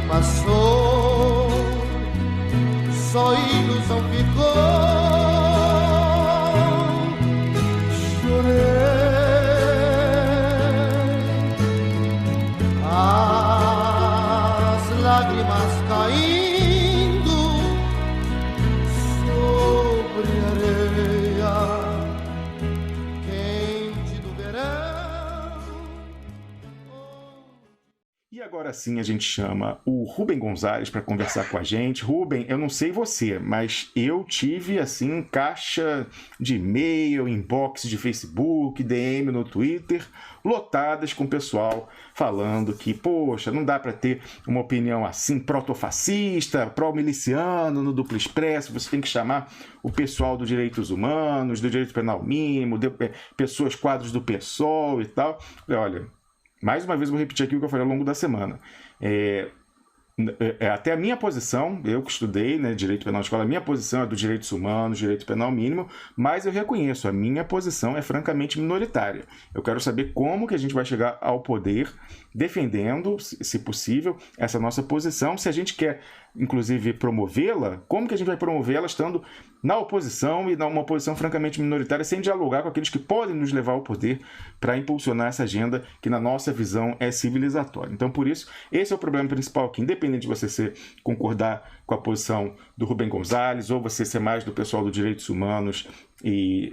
passou, só ilusão ficou. As lágrimas caindo sobre a areia quente do verão. E agora sim a gente chama o Rubem Gonzalez para conversar com a gente. Rubem, eu não sei você, mas eu tive assim caixa de e-mail, inbox de Facebook, DM no Twitter, lotadas com o pessoal falando que, poxa, não dá para ter uma opinião assim protofascista, pró-miliciano no Duplo Expresso, você tem que chamar o pessoal dos direitos humanos, do direito penal mínimo, pessoas quadros do PSOL e tal. Olha, mais uma vez vou repetir aqui o que eu falei ao longo da semana. Até a minha posição, eu que estudei, né, direito penal de escola, a minha posição é do direitos humanos, direito penal mínimo, mas eu reconheço, a minha posição é francamente minoritária. Eu quero saber como que a gente vai chegar ao poder defendendo, se possível, essa nossa posição. Se a gente quer, inclusive, promovê-la, como que a gente vai promovê-la estando na oposição e numa posição francamente minoritária, sem dialogar com aqueles que podem nos levar ao poder para impulsionar essa agenda que, na nossa visão, é civilizatória. Então, por isso, esse é o problema principal aqui. Independente de você concordar com a posição do Rubem Gonzalez ou você ser mais do pessoal dos direitos humanos e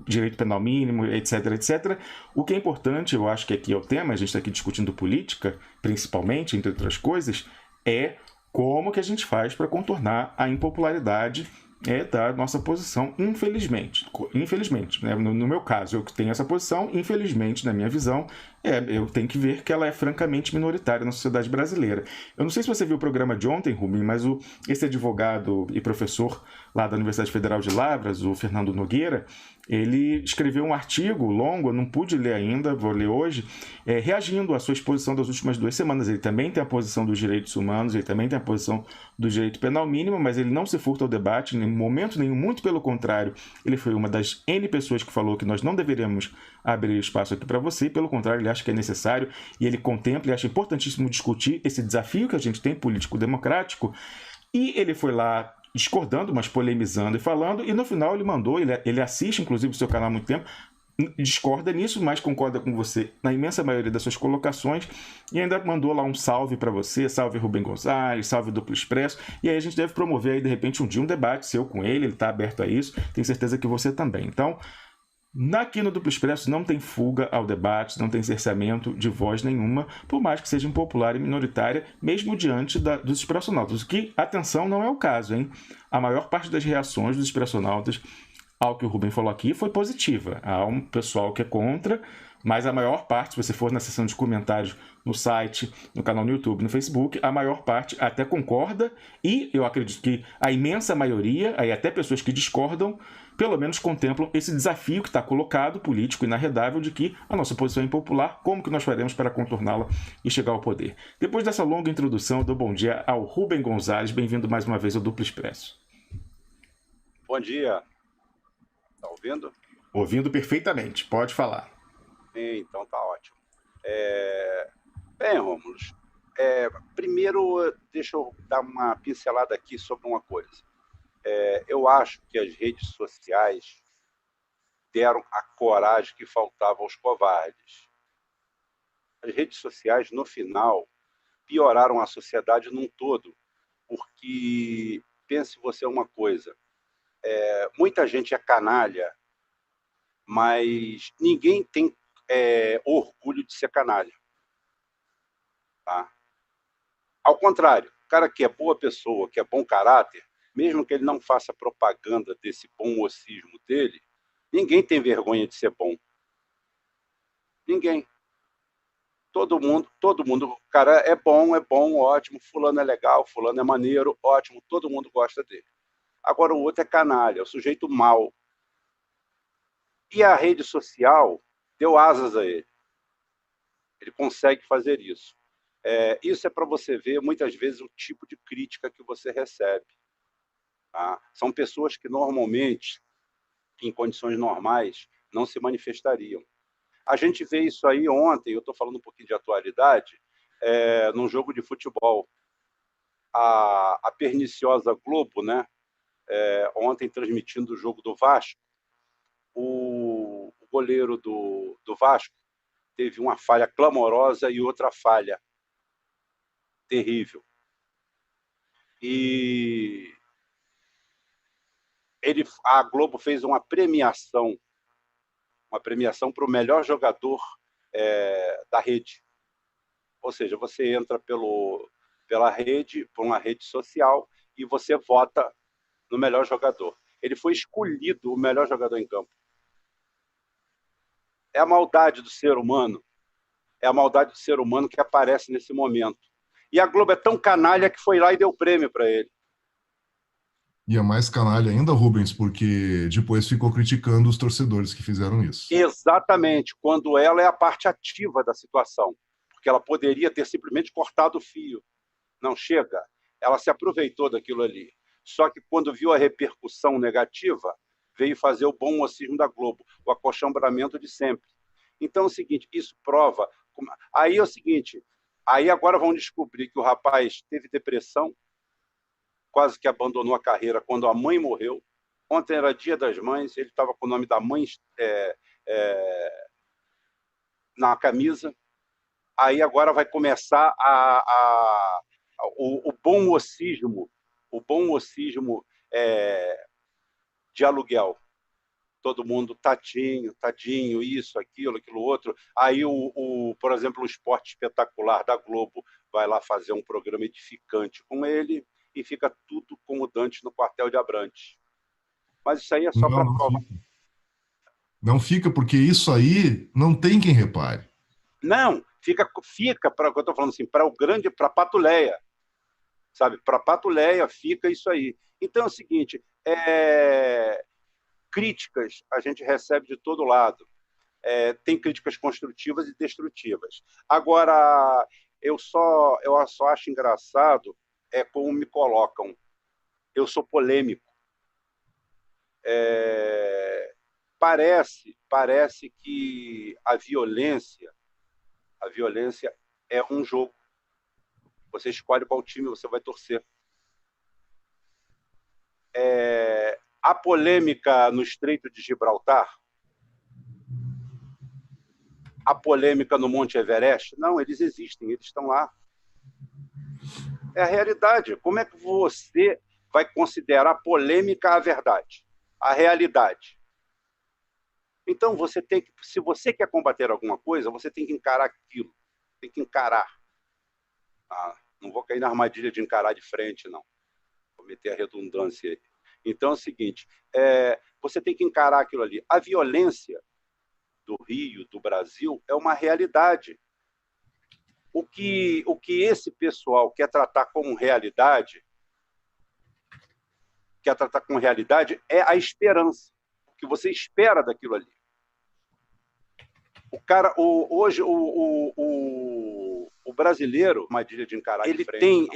direito penal mínimo, etc, etc. O que é importante, eu acho que aqui é o tema, a gente está aqui discutindo política, principalmente, entre outras coisas, é como que a gente faz para contornar a impopularidade da nossa posição, infelizmente. Infelizmente, né? No meu caso, eu tenho essa posição, infelizmente, na minha visão, eu tenho que ver que ela é francamente minoritária na sociedade brasileira. Eu não sei se você viu o programa de ontem, Rubem, mas esse advogado e professor lá da Universidade Federal de Lavras, o Fernando Nogueira, ele escreveu um artigo longo, eu não pude ler ainda, vou ler hoje, reagindo à sua exposição das últimas 2 semanas. Ele também tem a posição dos direitos humanos, ele também tem a posição do direito penal mínimo, mas ele não se furta ao debate em momento nenhum, muito pelo contrário, ele foi uma das N pessoas que falou que nós não deveríamos abrir espaço aqui para você, pelo contrário, ele acha que é necessário e ele contempla e acha importantíssimo discutir esse desafio que a gente tem político-democrático, e ele foi lá discordando, mas polemizando e falando, e no final ele mandou, ele assiste inclusive o seu canal há muito tempo, discorda nisso, mas concorda com você na imensa maioria das suas colocações, e ainda mandou lá um salve para você, salve Rubem Gonzalez, salve Duplo Expresso, e aí a gente deve promover aí de repente um dia um debate seu com ele está aberto a isso, tenho certeza que você também. Então, aqui no Duplo Expresso não tem fuga ao debate, não tem cerceamento de voz nenhuma, por mais que seja impopular e minoritária, mesmo diante dos expressionautas. O que, atenção, não é o caso, hein? A maior parte das reações dos expressionautas ao que o Rubem falou aqui foi positiva. Há um pessoal que é contra, mas a maior parte, se você for na seção de comentários no site, no canal no YouTube, no Facebook, a maior parte até concorda, e eu acredito que a imensa maioria, aí até pessoas que discordam, pelo menos contemplam esse desafio que está colocado, político inarredável, de que a nossa posição é impopular, como que nós faremos para contorná-la e chegar ao poder. Depois dessa longa introdução, eu dou bom dia ao Rubem Gonzalez, bem-vindo mais uma vez ao Duplo Expresso. Bom dia. Está ouvindo? Ouvindo perfeitamente, pode falar. Então tá ótimo. Bem, Rômulo, primeiro deixa eu dar uma pincelada aqui sobre uma coisa. Eu acho que as redes sociais deram a coragem que faltava aos covardes. As redes sociais, no final, pioraram a sociedade num todo, porque, pense você uma coisa, muita gente é canalha, mas ninguém tem orgulho de ser canalha. Tá? Ao contrário, o cara que é boa pessoa, que é bom caráter, mesmo que ele não faça propaganda desse bom mocismo dele, ninguém tem vergonha de ser bom. Ninguém. Todo mundo, o cara é bom, ótimo, fulano é legal, fulano é maneiro, ótimo, todo mundo gosta dele. Agora o outro é canalha, é o sujeito mau. E a rede social deu asas a ele. Ele consegue fazer isso. Isso é para você ver, muitas vezes, o tipo de crítica que você recebe. Tá? São pessoas que, normalmente, em condições normais, não se manifestariam. A gente vê isso aí ontem, eu estou falando um pouquinho de atualidade, num jogo de futebol. A perniciosa Globo, né? Ontem transmitindo o jogo do Vasco, o goleiro do Vasco teve uma falha clamorosa e outra falha terrível. E a Globo fez uma premiação para o melhor jogador da rede. Ou seja, você entra pela rede, por uma rede social, e você vota no melhor jogador. Ele foi escolhido o melhor jogador em campo. É a maldade do ser humano. É a maldade do ser humano que aparece nesse momento. E a Globo é tão canalha que foi lá e deu prêmio para ele. E é mais canalha ainda, Rubens, porque depois ficou criticando os torcedores que fizeram isso. Exatamente, quando ela é a parte ativa da situação. Porque ela poderia ter simplesmente cortado o fio. Não chega. Ela se aproveitou daquilo ali. Só que quando viu a repercussão negativa, veio fazer o bom mocismo da Globo, o acochambramento de sempre. Então é o seguinte, isso prova... Aí é o seguinte, aí agora vão descobrir que o rapaz teve depressão, quase que abandonou a carreira quando a mãe morreu. Ontem era Dia das Mães, ele estava com o nome da mãe na camisa. Aí agora vai começar o bom mocismo, de aluguel. Todo mundo, tadinho, isso, aquilo outro. Aí, por exemplo, o Esporte Espetacular da Globo vai lá fazer um programa edificante com ele e fica tudo como Dante no quartel de Abrantes. Mas isso aí é só para prova. Não fica, porque isso aí não tem quem repare. Não, fica para o que eu estou falando assim, para a Patuleia. Sabe? Para a Patuleia fica isso aí. Então é o seguinte, críticas a gente recebe de todo lado. Tem críticas construtivas e destrutivas. Agora, eu só acho engraçado como me colocam. Eu sou polêmico. Parece que a violência é um jogo. Você escolhe qual time você vai torcer. A polêmica no Estreito de Gibraltar, a polêmica no Monte Everest, não, eles existem, eles estão lá. É a realidade. Como é que você vai considerar polêmica a verdade, a realidade? Então, se você quer combater alguma coisa, você tem que encarar aquilo. Tem que encarar. Não vou cair na armadilha de encarar de frente, não. Vou meter a redundância aí. Então é o seguinte, você tem que encarar aquilo ali. A violência do Rio, do Brasil, é uma realidade. O que esse pessoal quer tratar como realidade, é a esperança. O que você espera daquilo ali. Hoje, o brasileiro, armadilha de encarar de frente,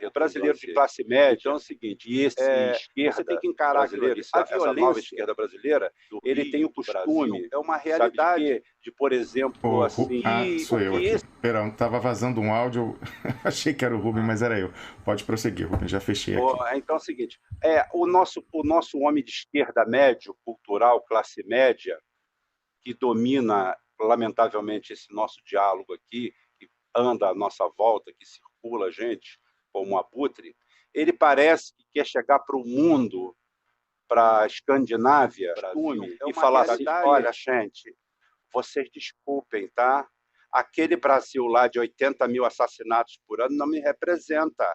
o brasileiro de classe média, então é o seguinte, e esquerda, você tem que encarar brasileiro, essa nova esquerda brasileira, ele tem o costume, Brasil, é uma realidade de, por exemplo, assim... sou eu aqui. Perdão, estava vazando um áudio, achei que era o Rubem, mas era eu. Pode prosseguir, Rubem, já fechei aqui. Então é o seguinte, o nosso homem de esquerda médio, cultural, classe média, que domina, lamentavelmente, esse nosso diálogo aqui, que anda à nossa volta, que circula a gente como um abutre, ele parece que quer chegar para o mundo, para a Escandinávia, e falar assim, olha, gente, vocês desculpem, tá? Aquele Brasil lá de 80 mil assassinatos por ano não me representa.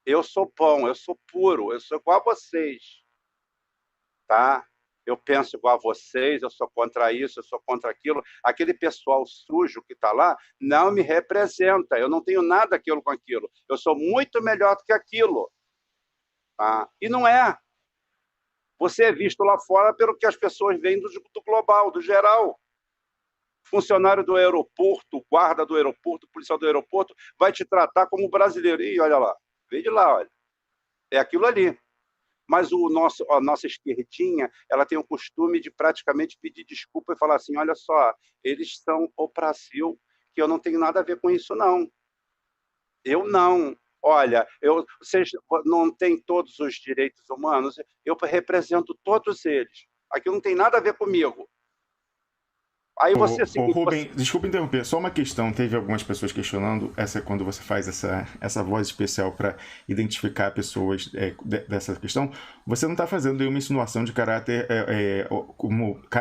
Eu sou bom, eu sou puro, eu sou igual a vocês, tá? Eu penso igual a vocês, eu sou contra isso, eu sou contra aquilo. Aquele pessoal sujo que está lá não me representa. Eu não tenho nada aquilo com aquilo. Eu sou muito melhor do que aquilo. Tá? E não é. Você é visto lá fora pelo que as pessoas veem do global, do geral. Funcionário do aeroporto, guarda do aeroporto, policial do aeroporto, vai te tratar como brasileiro. Ih, olha lá. Vem de lá, olha. É aquilo ali. Mas a nossa esquerdinha, ela tem o costume de praticamente pedir desculpa e falar assim, olha só, eles são o Brasil, que eu não tenho nada a ver com isso, não. Eu não. Olha, vocês não têm todos os direitos humanos, eu represento todos eles. Aquilo não tem nada a ver comigo. Aí você é o seguinte, Rubem, desculpa interromper, só uma questão. Teve algumas pessoas questionando quando você faz essa voz especial para identificar pessoas dessa questão. Você não está fazendo nenhuma insinuação de caráter,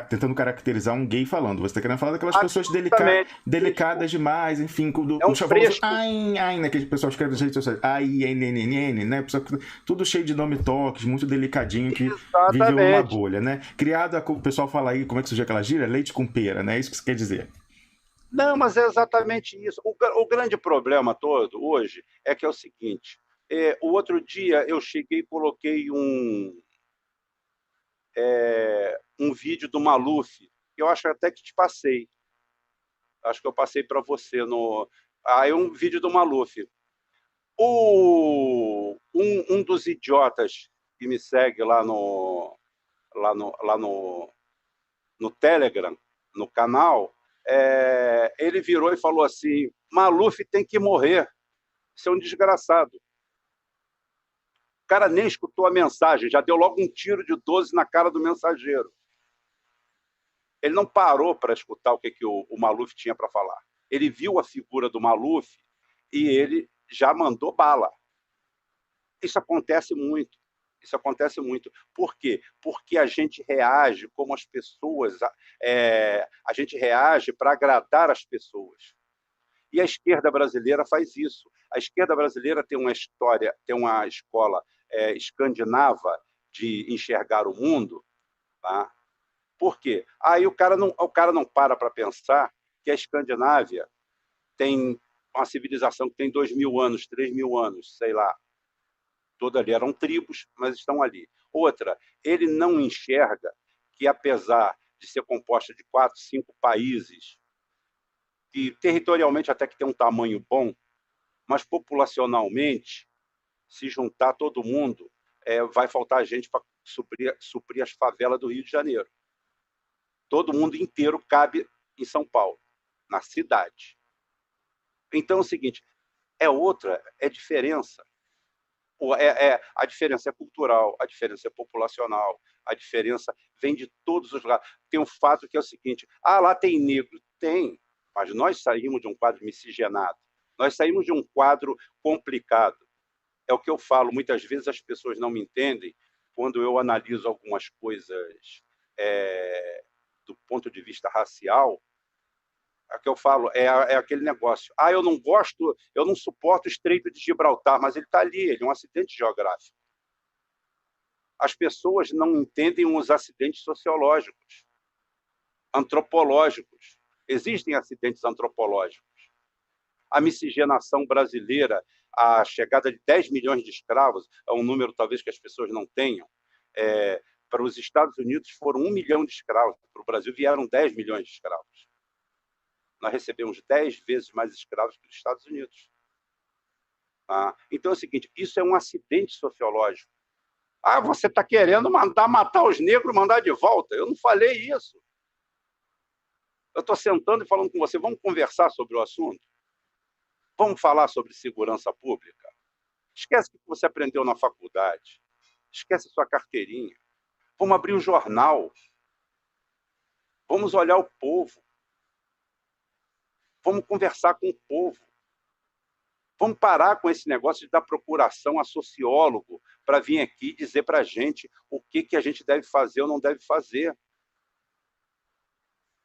tentando caracterizar um gay falando. Você está querendo falar daquelas pessoas delicadas demais, enfim, um fresco. Ai, né, que o pessoal escreve nas redes sociais, ai, NNN, né? Tudo cheio de nome toques, muito delicadinho, que viveu numa bolha, né? Criado, o pessoal fala aí, como é que surgiu aquela gíria? Leite com pera, né? É isso que você quer dizer. Não, mas é exatamente isso. O grande problema todo hoje é que é o seguinte, o outro dia eu cheguei e coloquei um vídeo do Maluf, que eu acho até que te passei. Acho que eu passei para você um vídeo do Maluf. Um dos idiotas que me segue lá no Telegram, no canal, ele virou e falou assim: Maluf tem que morrer, isso é um desgraçado. O cara nem escutou a mensagem, já deu logo um tiro de 12 na cara do mensageiro. Ele não parou para escutar o que o Maluf tinha para falar. Ele viu a figura do Maluf e ele já mandou bala. Isso acontece muito. Isso acontece muito. Por quê? Porque a gente reage como as pessoas, a gente reage para agradar as pessoas. E a esquerda brasileira faz isso. A esquerda brasileira tem uma escola escandinava de enxergar o mundo, tá? Por quê? Aí o cara não para pensar que a Escandinávia tem uma civilização que tem 2.000 anos, 3.000 anos, sei lá. Todas ali eram tribos, mas estão ali. Outra, ele não enxerga que, apesar de ser composta de 4, 5 países, que territorialmente até que tem um tamanho bom, mas populacionalmente, se juntar todo mundo, vai faltar gente para suprir as favelas do Rio de Janeiro. Todo mundo inteiro cabe em São Paulo, na cidade. Então é o seguinte, é diferença. A diferença é cultural, a diferença é populacional, a diferença vem de todos os lados. Tem um fato que é o seguinte, lá tem negro? Tem, mas nós saímos de um quadro miscigenado, nós saímos de um quadro complicado. É o que eu falo, muitas vezes as pessoas não me entendem quando eu analiso algumas coisas do ponto de vista racial. É que eu falo, é aquele negócio. Eu não gosto, eu não suporto o Estreito de Gibraltar, mas ele está ali, ele é um acidente geográfico. As pessoas não entendem os acidentes sociológicos, antropológicos. Existem acidentes antropológicos. A miscigenação brasileira, a chegada de 10 milhões de escravos, é um número talvez que as pessoas não tenham. Para os Estados Unidos foram 1 milhão de escravos, para o Brasil vieram 10 milhões de escravos. Nós recebemos 10 vezes mais escravos que os Estados Unidos. Então é o seguinte, isso é um acidente sociológico. Você está querendo matar os negros, mandar de volta. Eu não falei isso. Eu estou sentando e falando com você, vamos conversar sobre o assunto? Vamos falar sobre segurança pública? Esquece o que você aprendeu na faculdade. Esquece a sua carteirinha. Vamos abrir um jornal. Vamos olhar o povo. Vamos conversar com o povo. Vamos parar com esse negócio de dar procuração a sociólogo para vir aqui dizer para a gente o que a gente deve fazer ou não deve fazer.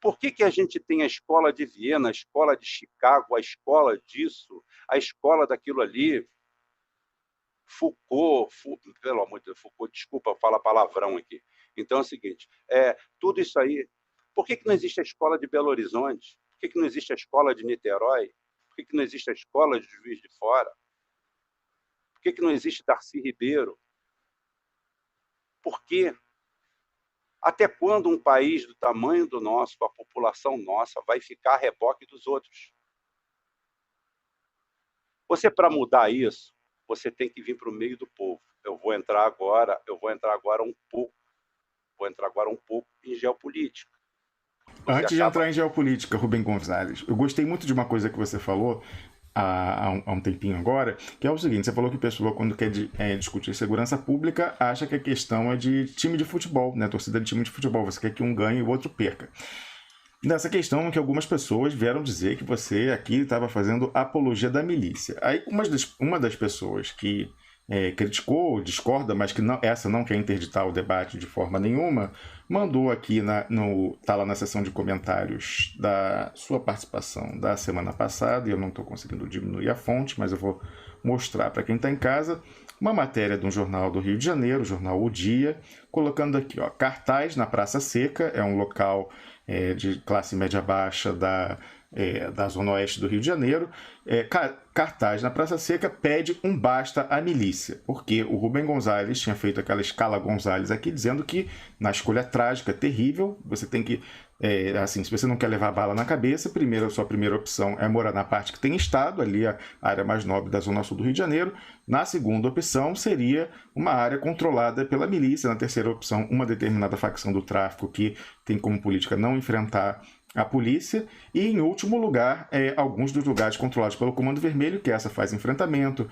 Por que a gente tem a escola de Viena, a escola de Chicago, a escola disso, a escola daquilo ali? Foucault, pelo amor de Deus, Foucault, desculpa falar palavrão aqui. Então é o seguinte, tudo isso aí. Por que não existe a escola de Belo Horizonte? Por que não existe a escola de Niterói? Por que não existe a escola de Juiz de Fora? Por que não existe Darcy Ribeiro? Por quê? Até quando um país do tamanho do nosso, com a população nossa, vai ficar a reboque dos outros? Você, para mudar isso, você tem que vir para o meio do povo. Eu vou entrar agora um pouco em geopolítica. Antes de entrar em geopolítica, Rubem Gonzalez, eu gostei muito de uma coisa que você falou há um tempinho agora, que é o seguinte: você falou que a pessoa, quando quer discutir segurança pública, acha que a questão é de time de futebol, né? Torcida de time de futebol. Você quer que um ganhe e o outro perca. Nessa questão que algumas pessoas vieram dizer que você aqui estava fazendo apologia da milícia. Aí uma das pessoas que criticou, discorda, mas que essa não quer interditar o debate de forma nenhuma, mandou aqui, tá lá na seção de comentários da sua participação da semana passada, e eu não estou conseguindo diminuir a fonte, mas eu vou mostrar para quem está em casa, uma matéria de um jornal do Rio de Janeiro, o jornal O Dia, colocando aqui, ó, cartaz na Praça Seca, é um local de classe média baixa da Zona Oeste do Rio de Janeiro. Cartaz na Praça Seca pede um basta à milícia, porque o Rubem Gonzalez tinha feito aquela escala Gonzalez aqui, dizendo que na escolha trágica, terrível, você tem que, se você não quer levar bala na cabeça, a sua primeira opção é morar na parte que tem estado, ali a área mais nobre da Zona Sul do Rio de Janeiro. Na segunda opção seria uma área controlada pela milícia. Na terceira opção, uma determinada facção do tráfico que tem como política não enfrentar a polícia. E, em último lugar, alguns dos lugares controlados pelo Comando Vermelho, que essa faz enfrentamento,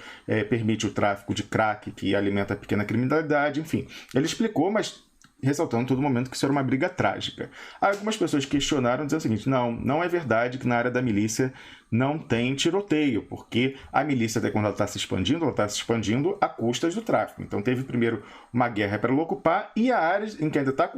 permite o tráfico de crack, que alimenta a pequena criminalidade, enfim. Ele explicou, mas ressaltando em todo momento que isso era uma briga trágica. Algumas pessoas questionaram, dizendo o seguinte: não é verdade que na área da milícia não tem tiroteio, porque a milícia, até quando ela está se expandindo a custas do tráfico. Então teve primeiro uma guerra para ela ocupar, e a área em que ainda está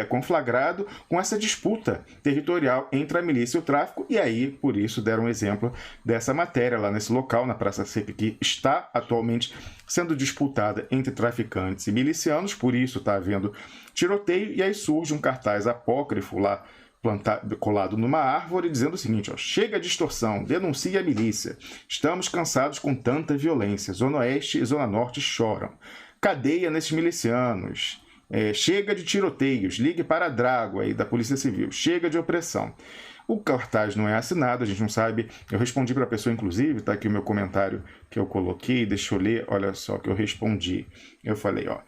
conflagrado com essa disputa territorial entre a milícia e o tráfico, e aí, por isso, deram um exemplo dessa matéria lá nesse local, na Praça Seca, que está atualmente sendo disputada entre traficantes e milicianos, por isso está havendo tiroteio, e aí surge um cartaz apócrifo lá, colado numa árvore, dizendo o seguinte: ó, chega de extorsão, denuncie a milícia. Estamos cansados com tanta violência. Zona Oeste e Zona Norte choram. Cadeia nesses milicianos. Chega de tiroteios. Ligue para a Drago aí da Polícia Civil. Chega de opressão. O cartaz não é assinado, a gente não sabe. Eu respondi para a pessoa, inclusive, tá aqui o meu comentário que eu coloquei, deixa eu ler, olha só que eu respondi. Eu falei, ó,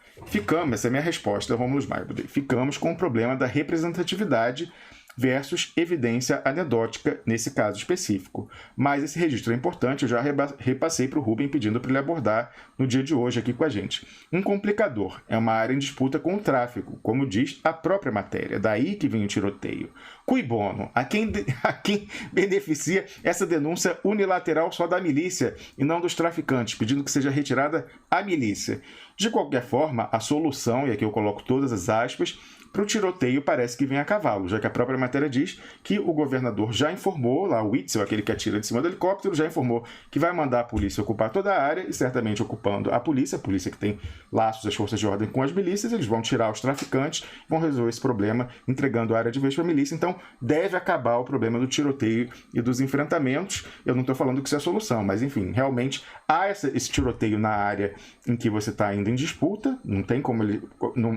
essa é a minha resposta, Rômulo Maia. Ficamos com o problema da representatividade versus evidência anedótica nesse caso específico. Mas esse registro é importante, eu já repassei para o Rubem pedindo para ele abordar no dia de hoje aqui com a gente. Um complicador é uma área em disputa com o tráfico, como diz a própria matéria, daí que vem o tiroteio. Cui bono, a quem beneficia essa denúncia unilateral só da milícia e não dos traficantes, pedindo que seja retirada a milícia. De qualquer forma, a solução, e aqui eu coloco todas as aspas, para o tiroteio parece que vem a cavalo, já que a própria matéria diz que o governador já informou, lá o Witzel, aquele que atira de cima do helicóptero, já informou que vai mandar a polícia ocupar toda a área, e certamente ocupando a polícia que tem laços das forças de ordem com as milícias, eles vão tirar os traficantes, vão resolver esse problema entregando a área de vez para a milícia. Então deve acabar o problema do tiroteio e dos enfrentamentos. Eu não estou falando que isso é a solução, mas enfim, realmente há esse tiroteio na área em que você está ainda em disputa, não tem como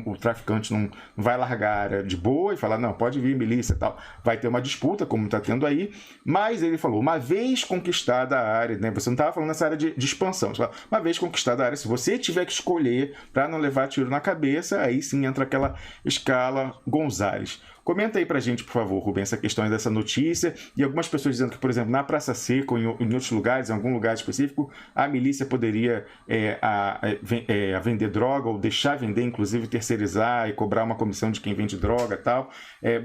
o traficante não vai largar a área de boa e falar, não, pode vir milícia e tal. Vai ter uma disputa, como está tendo aí, mas ele falou, uma vez conquistada a área, né? Você não estava falando nessa área de expansão, você fala, uma vez conquistada a área, se você tiver que escolher para não levar tiro na cabeça, aí sim entra aquela escala Gonzalez. Comenta aí pra gente, por favor, Rubem, essa questão dessa notícia, e algumas pessoas dizendo que, por exemplo, na Praça Seca ou em outros lugares, em algum lugar específico, a milícia poderia vender droga, ou deixar vender, inclusive terceirizar e cobrar uma comissão de quem vende droga e tal.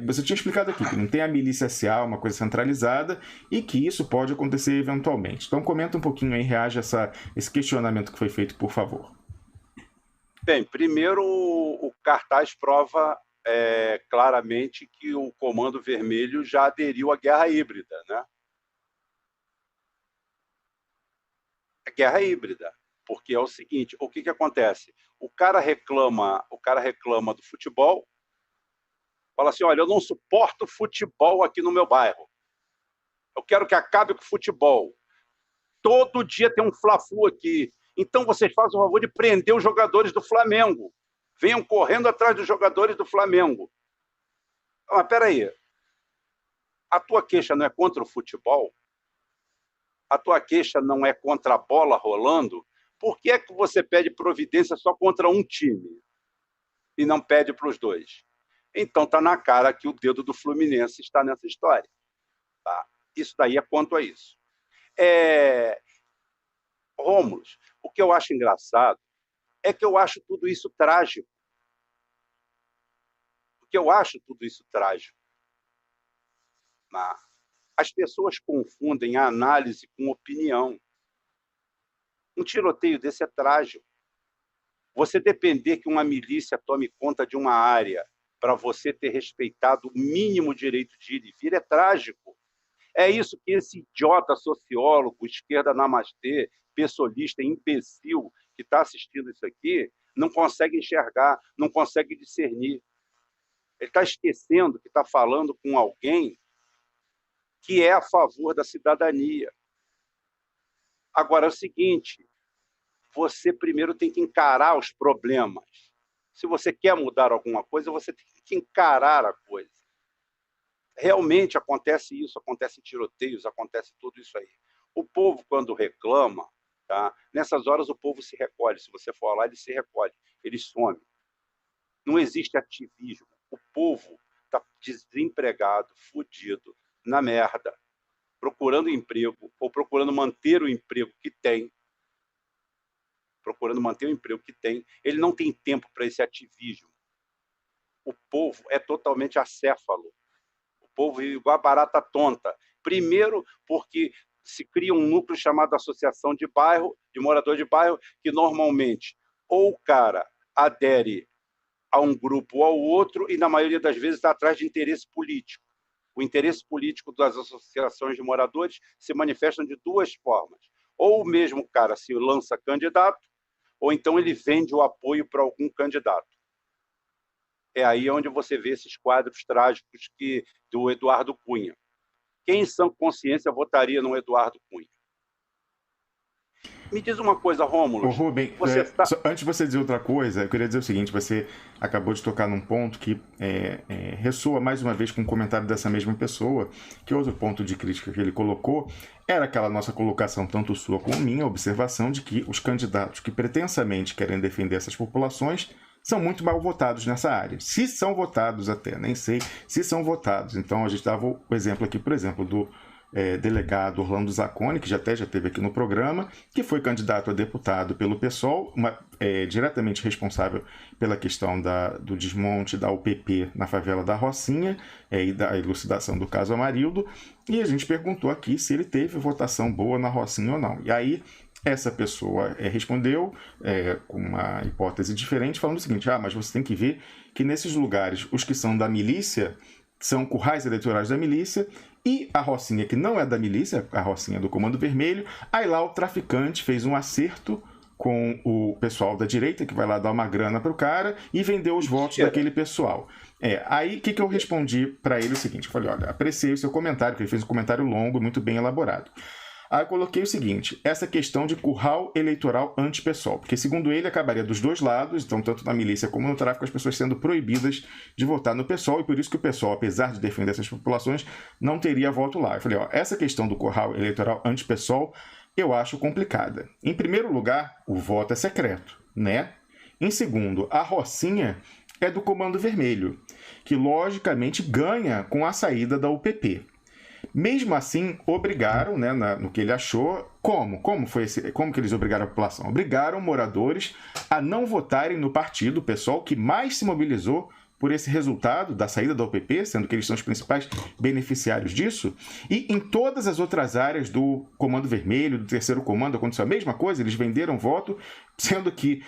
Você tinha explicado aqui que não tem a milícia SA, uma coisa centralizada, e que isso pode acontecer eventualmente. Então comenta um pouquinho aí, reage a esse questionamento que foi feito, por favor. Bem, primeiro o cartaz prova claramente que o Comando Vermelho já aderiu à guerra híbrida, né? A guerra híbrida, porque é o seguinte, o que acontece? O cara reclama do futebol, fala assim, olha, eu não suporto futebol aqui no meu bairro. Eu quero que acabe com o futebol. Todo dia tem um Fla-Flu aqui. Então vocês fazem o favor de prender os jogadores do Flamengo. Venham correndo atrás dos jogadores do Flamengo. Mas peraí, a tua queixa não é contra o futebol? A tua queixa não é contra a bola rolando? Por que é que você pede providência só contra um time e não pede para os dois? Então está na cara que o dedo do Fluminense está nessa história. Tá? Isso daí é quanto a isso. Rômulo, o que eu acho engraçado é que eu acho tudo isso trágico. As pessoas confundem a análise com opinião. Um tiroteio desse é trágico. Você depender que uma milícia tome conta de uma área para você ter respeitado o mínimo direito de ir e vir é trágico. É isso que esse idiota sociólogo, esquerda namastê, pessoalista, imbecil que está assistindo isso aqui, não consegue enxergar, não consegue discernir. Ele está esquecendo que está falando com alguém que é a favor da cidadania. Agora, é o seguinte, você primeiro tem que encarar os problemas. Se você quer mudar alguma coisa, você tem que encarar a coisa. Realmente acontece isso, acontece tiroteios, acontece tudo isso aí. O povo, quando reclama, tá? Nessas horas o povo se recolhe. Se você for lá, ele se recolhe, ele some. Não existe ativismo. O povo está desempregado, fudido, na merda, procurando emprego ou procurando manter o emprego que tem. Ele não tem tempo para esse ativismo. O povo é totalmente acéfalo. O povo vive igual a barata tonta. Primeiro, porque se cria um núcleo chamado associação de bairro, de morador de bairro, que normalmente ou o cara adere a um grupo ou ao outro e, na maioria das vezes, está atrás de interesse político. O interesse político das associações de moradores se manifestam de duas formas. Ou o mesmo cara se lança candidato, ou então ele vende o apoio para algum candidato. É aí onde você vê esses quadros trágicos do Eduardo Cunha. Quem, em sã consciência, votaria no Eduardo Cunha? Me diz uma coisa, Rômulo. Rubem, antes de você dizer outra coisa, eu queria dizer o seguinte, você acabou de tocar num ponto que ressoa mais uma vez com um comentário dessa mesma pessoa, que outro ponto de crítica que ele colocou era aquela nossa colocação, tanto sua como minha, a observação de que os candidatos que pretensamente querem defender essas populações são muito mal votados nessa área. Se são votados até, nem sei se são votados. Então a gente dava o exemplo aqui, por exemplo, do delegado Orlando Zacconi, que já esteve aqui no programa, que foi candidato a deputado pelo PSOL, diretamente responsável pela questão do desmonte da UPP na favela da Rocinha e da elucidação do caso Amarildo, e a gente perguntou aqui se ele teve votação boa na Rocinha ou não. E aí essa pessoa respondeu com uma hipótese diferente, falando o seguinte, mas você tem que ver que nesses lugares, os que são da milícia são currais eleitorais da milícia, e a Rocinha, que não é da milícia, a Rocinha do Comando Vermelho, aí lá o traficante fez um acerto com o pessoal da direita, que vai lá dar uma grana para o cara, e vendeu os votos daquele pessoal. Aí o que eu respondi para ele o seguinte, eu falei, olha, apreciei o seu comentário, que ele fez um comentário longo, muito bem elaborado. Aí eu coloquei o seguinte, essa questão de curral eleitoral anti-PSOL, porque segundo ele acabaria dos dois lados, então tanto na milícia como no tráfico, as pessoas sendo proibidas de votar no PSOL, e por isso que o PSOL, apesar de defender essas populações, não teria voto lá. Eu falei, essa questão do curral eleitoral anti-PSOL eu acho complicada. Em primeiro lugar, o voto é secreto, né? Em segundo, a Rocinha é do Comando Vermelho, que logicamente ganha com a saída da UPP. Mesmo assim, obrigaram, né, no que ele achou, como que eles obrigaram a população? Obrigaram moradores a não votarem no partido, o PSOL, que mais se mobilizou por esse resultado da saída da UPP, sendo que eles são os principais beneficiários disso, e em todas as outras áreas do Comando Vermelho, do Terceiro Comando, aconteceu a mesma coisa, eles venderam voto, sendo que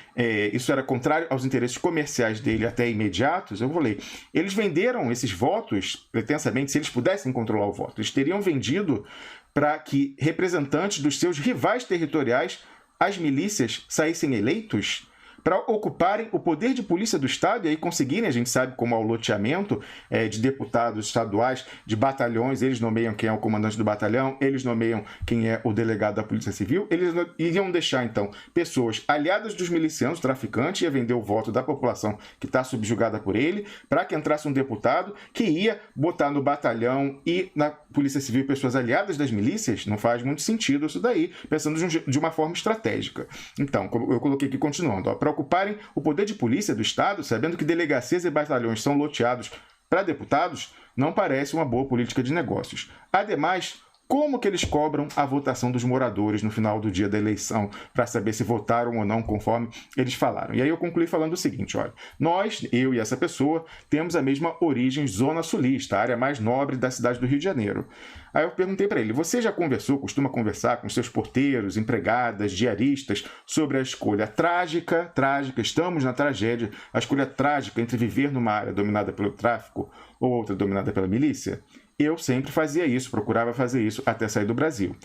isso era contrário aos interesses comerciais dele até imediatos. Eu falei, eles venderam esses votos, pretensamente, se eles pudessem controlar o voto, eles teriam vendido para que representantes dos seus rivais territoriais, as milícias, saíssem eleitos, para ocuparem o poder de polícia do Estado e aí conseguirem, a gente sabe como é o loteamento de deputados estaduais, de batalhões, eles nomeiam quem é o comandante do batalhão, eles nomeiam quem é o delegado da Polícia Civil, eles iriam deixar, então, pessoas aliadas dos milicianos, traficantes, ia vender o voto da população que está subjugada por ele, para que entrasse um deputado que ia botar no batalhão e na Polícia Civil pessoas aliadas das milícias. Não faz muito sentido isso daí, pensando de uma forma estratégica. Então, como eu coloquei aqui, continuando, para ocuparem o poder de polícia do Estado, sabendo que delegacias e batalhões são loteados para deputados, não parece uma boa política de negócios. Ademais, como que eles cobram a votação dos moradores no final do dia da eleição para saber se votaram ou não conforme eles falaram? E aí eu concluí falando o seguinte, olha, nós, eu e essa pessoa, temos a mesma origem zona sulista, a área mais nobre da cidade do Rio de Janeiro. Aí eu perguntei para ele, você já costuma conversar com seus porteiros, empregadas, diaristas sobre a escolha trágica, estamos na tragédia, a escolha trágica entre viver numa área dominada pelo tráfico ou outra dominada pela milícia? Eu sempre fazia isso, procurava fazer isso até sair do Brasil.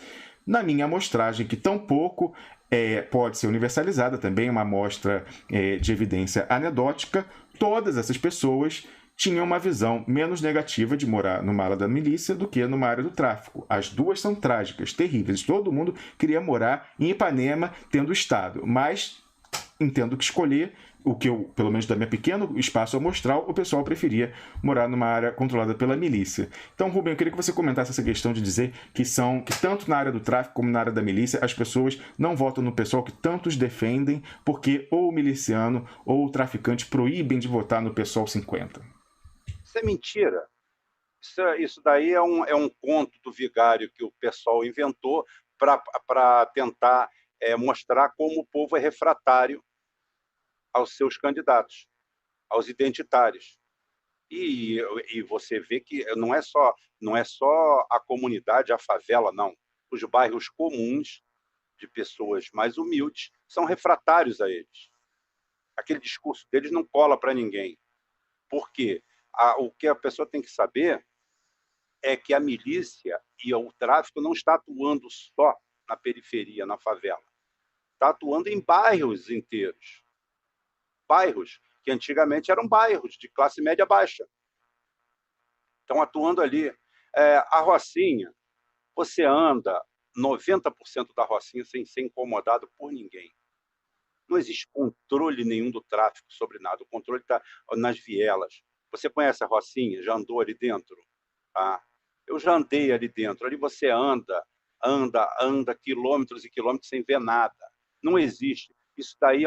Na minha amostragem, que tampouco pode ser universalizada, também uma amostra de evidência anedótica, todas essas pessoas tinham uma visão menos negativa de morar numa área da milícia do que numa área do tráfico. As duas são trágicas, terríveis. Todo mundo queria morar em Ipanema, tendo Estado, mas entendo que escolher o que eu, pelo menos da minha pequeno espaço amostral, o pessoal preferia morar numa área controlada pela milícia. Então, Rubem, eu queria que você comentasse essa questão de dizer que tanto na área do tráfico como na área da milícia, as pessoas não votam no pessoal que tantos defendem, porque ou o miliciano ou o traficante proíbem de votar no pessoal 50. Isso é mentira. Isso daí é um conto do vigário que o pessoal inventou para tentar mostrar como o povo é refratário aos seus candidatos, aos identitários. E você vê que não é só a comunidade, a favela, não. Os bairros comuns de pessoas mais humildes são refratários a eles. Aquele discurso deles não cola para ninguém. Por quê? O que a pessoa tem que saber é que a milícia e o tráfico não está atuando só na periferia, na favela. Está atuando em bairros inteiros. Bairros que antigamente eram bairros de classe média baixa. Estão atuando ali. A Rocinha, você anda 90% da Rocinha sem ser incomodado por ninguém. Não existe controle nenhum do tráfico sobre nada. O controle está nas vielas. Você conhece a Rocinha? Já andou ali dentro? Tá? Eu já andei ali dentro. Ali você anda quilômetros e quilômetros sem ver nada. Não existe. Isso daí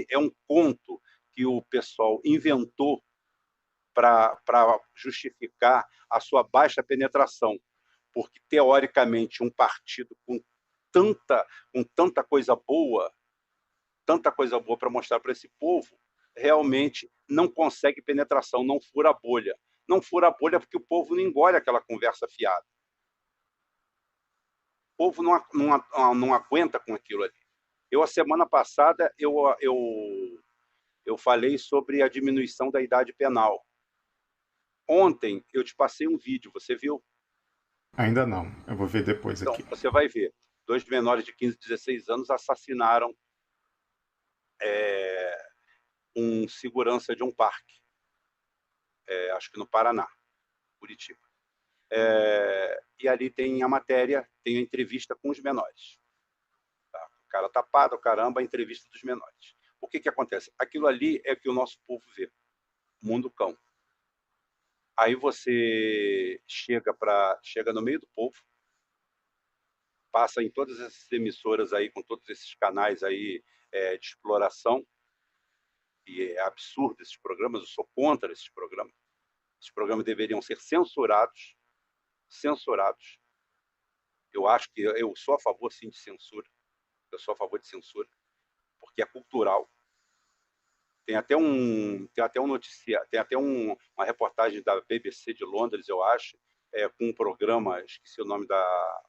é um conto que o pessoal inventou para justificar a sua baixa penetração, porque, teoricamente, um partido com tanta coisa boa para mostrar para esse povo, realmente não consegue penetração, não fura a bolha. Não fura a bolha porque o povo não engole aquela conversa fiada. O povo não aguenta com aquilo ali. A semana passada, eu falei sobre a diminuição da idade penal. Ontem, eu te passei um vídeo, você viu? Ainda não, eu vou ver depois aqui. Então, você vai ver. 2 menores de 15 e 16 anos assassinaram um segurança de um parque, acho que no Paraná, Curitiba. E ali tem a matéria, tem a entrevista com os menores. O cara tapado, caramba, a entrevista dos menores. O que acontece? Aquilo ali é que o nosso povo vê. Mundo cão. Aí você chega no meio do povo, passa em todas essas emissoras aí, com todos esses canais aí de exploração, e é absurdo esses programas, eu sou contra esses programas. Esses programas deveriam ser censurados. Eu acho que eu sou a favor, sim, de censura. Eu sou a favor de censura, porque é cultural. Tem até uma reportagem da BBC de Londres, eu acho, com um programa, esqueci o nome da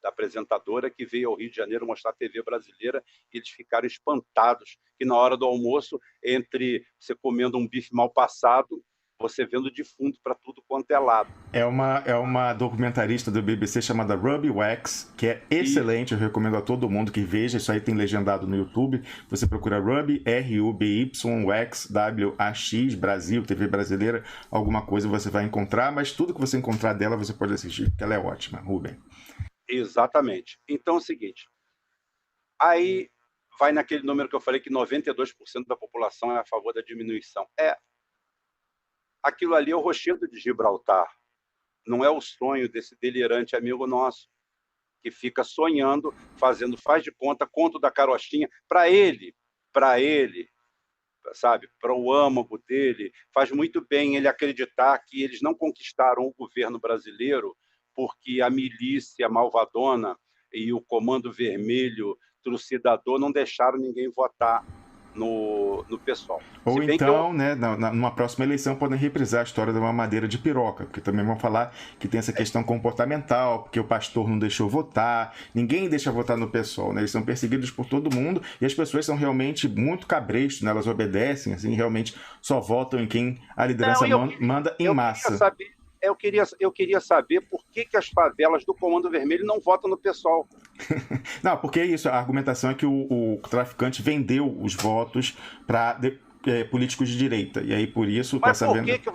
apresentadora, que veio ao Rio de Janeiro mostrar a TV brasileira, e eles ficaram espantados que na hora do almoço, entre você comendo um bife mal passado, você vendo de fundo para tudo quanto é lado. É uma documentarista do BBC chamada Ruby Wax, que é excelente, eu recomendo a todo mundo que veja, isso aí tem legendado no YouTube, você procura Ruby, R-U-B-Y, Wax, W-A-X, Brasil, TV brasileira, alguma coisa você vai encontrar, mas tudo que você encontrar dela você pode assistir, porque ela é ótima, Rubem. Exatamente. Então é o seguinte, aí vai naquele número que eu falei que 92% da população é a favor da diminuição. Aquilo ali é o Rochedo de Gibraltar. Não é o sonho desse delirante amigo nosso, que fica sonhando, faz de conta, conto da carochinha. Para ele, para ele, sabe, para o âmago dele, faz muito bem ele acreditar que eles não conquistaram o governo brasileiro porque a milícia malvadona e o Comando Vermelho trucidador não deixaram ninguém votar no PSOL. Ou então, né, numa próxima eleição podem reprisar a história de uma madeira de piroca, porque também vão falar que tem essa questão comportamental, porque o pastor não deixou votar, ninguém deixa votar no PSOL, né? Eles são perseguidos por todo mundo e as pessoas são realmente muito cabrestos, né? Elas obedecem, assim, realmente só votam em quem a liderança manda em massa. Eu queria saber por que as favelas do Comando Vermelho não votam no PSOL. Não, porque é isso, a argumentação é que o traficante vendeu os votos para políticos de direita, e aí por isso... Mas por que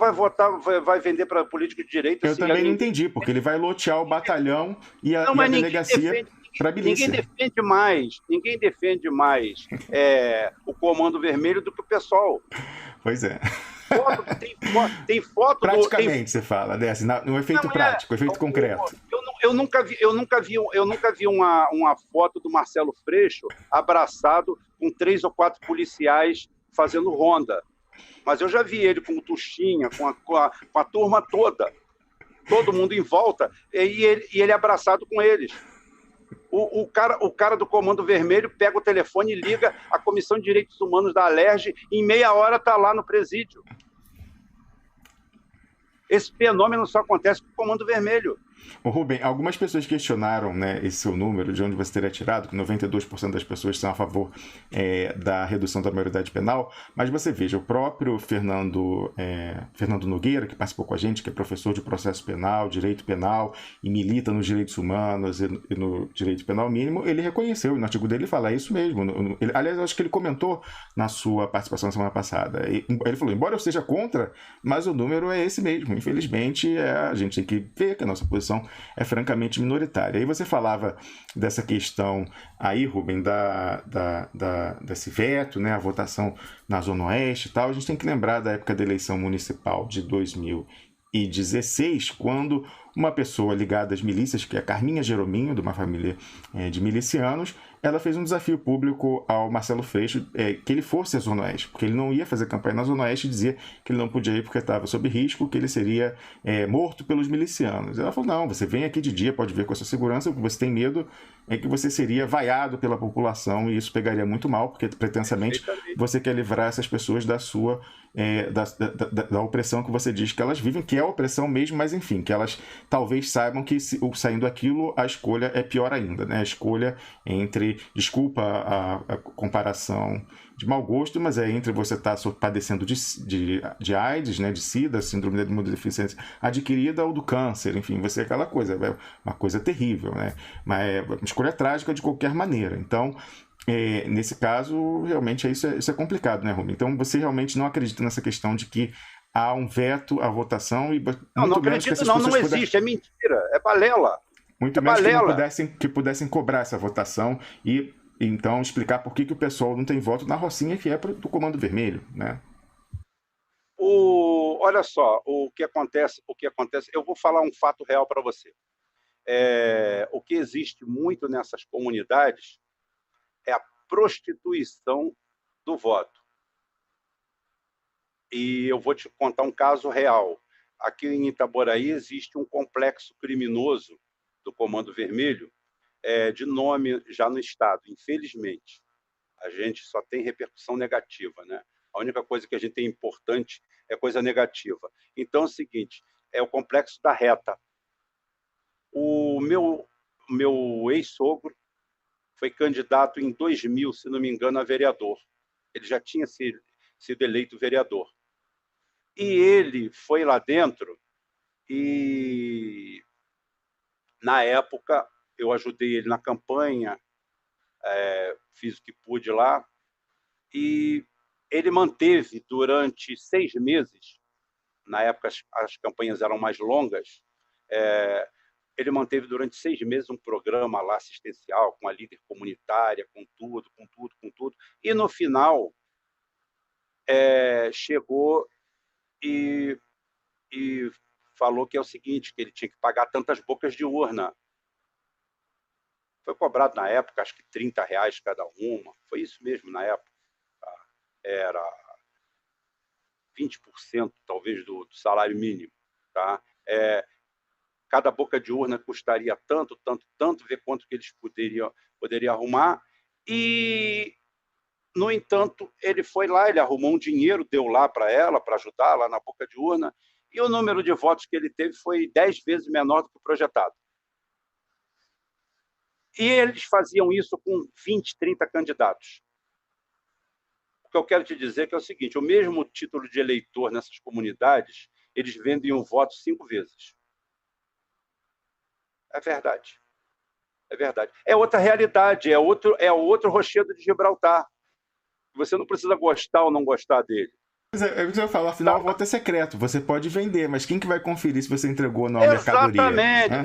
vai vender para políticos de direita? Eu também não entendi, porque ele vai lotear o batalhão e a delegacia para a milícia. Ninguém defende mais o Comando Vermelho do que o PSOL. Pois é. Tem foto praticamente, você fala, né? Assim, no efeito prático, efeito concreto. Eu nunca vi uma foto do Marcelo Freixo abraçado com 3 ou 4 policiais fazendo ronda. Mas eu já vi ele com o Tuxinha, com a turma toda, todo mundo em volta, e ele abraçado com eles. O cara do Comando Vermelho pega o telefone e liga à Comissão de Direitos Humanos da Alerj, e em meia hora está lá no presídio. Esse fenômeno só acontece com o Comando Vermelho. Ô Rubem, algumas pessoas questionaram, né, esse seu número, de onde você teria tirado, que 92% das pessoas são a favor da redução da maioridade penal, mas você veja, o próprio Fernando Nogueira, que participou com a gente, que é professor de processo penal, direito penal, e milita nos direitos humanos e no direito penal mínimo, ele reconheceu, e no artigo dele fala isso mesmo. Aliás, eu acho que ele comentou na sua participação na semana passada. Ele falou, embora eu seja contra, mas o número é esse mesmo. Infelizmente, a gente tem que ver que a nossa posição é francamente minoritária. Aí você falava dessa questão aí, Rubem, desse veto, né, a votação na Zona Oeste e tal. A gente tem que lembrar da época da eleição municipal de 2016, quando uma pessoa ligada às milícias, que é a Carminha Jerominho, de uma família de milicianos, ela fez um desafio público ao Marcelo Freixo que ele fosse à Zona Oeste, porque ele não ia fazer campanha na Zona Oeste e dizia que ele não podia ir porque estava sob risco, que ele seria morto pelos milicianos. Ela falou, não, você vem aqui de dia, pode ver com a sua segurança, o que você tem medo é que você seria vaiado pela população e isso pegaria muito mal, porque pretensamente você quer livrar essas pessoas da sua da opressão que você diz que elas vivem, que é a opressão mesmo, mas enfim, que elas talvez saibam que saindo aquilo, a escolha é pior ainda, né? A escolha entre, desculpa a comparação de mau gosto, mas é entre você estar padecendo de AIDS, né, de SIDA, síndrome da imunodeficiência adquirida, ou do câncer, enfim, você é aquela coisa, é uma coisa terrível, né? Mas é uma escolha trágica de qualquer maneira. Então, nesse caso, realmente isso é complicado, né, Rubem? Então, você realmente não acredita nessa questão de que há um veto à votação? Não acredito, não existe, é mentira, é balela. Muito menos que pudessem cobrar essa votação e então explicar por que o pessoal não tem voto na Rocinha, que é do Comando Vermelho, né? Olha só, o que acontece, eu vou falar um fato real para você. O que existe muito nessas comunidades é a prostituição do voto. E eu vou te contar um caso real. Aqui em Itaboraí existe um complexo criminoso do Comando Vermelho, de nome já no Estado, infelizmente. A gente só tem repercussão negativa, né? A única coisa que a gente tem importante é coisa negativa. Então é o seguinte, é o Complexo da Reta. O meu ex-sogro foi candidato em 2000, se não me engano, a vereador. Ele já tinha sido eleito vereador. E ele foi lá dentro e, na época, eu ajudei ele na campanha, fiz o que pude lá, e ele manteve durante 6 meses, na época as campanhas eram mais longas, ele manteve durante 6 meses um programa lá assistencial, com a líder comunitária, com tudo, e no final chegou e falou que é o seguinte, que ele tinha que pagar tantas bocas de urna. Foi cobrado na época, acho que R$30 cada uma, foi isso mesmo na época. era 20% talvez do salário mínimo, tá? Cada boca de urna custaria tanto, ver quanto que eles poderiam arrumar. E, no entanto, ele foi lá, ele arrumou um dinheiro, deu lá para ela, para ajudar lá na boca de urna, e o número de votos que ele teve foi 10 vezes menor do que o projetado. E eles faziam isso com 20, 30 candidatos. O que eu quero te dizer é o seguinte, o mesmo título de eleitor nessas comunidades, eles vendem um voto 5 vezes. É verdade. É verdade. É outra realidade, é outro Rochedo de Gibraltar. Você não precisa gostar ou não gostar dele. É o que eu falo, afinal, o voto é secreto. Você pode vender, mas quem que vai conferir se você entregou ou não a mercadoria?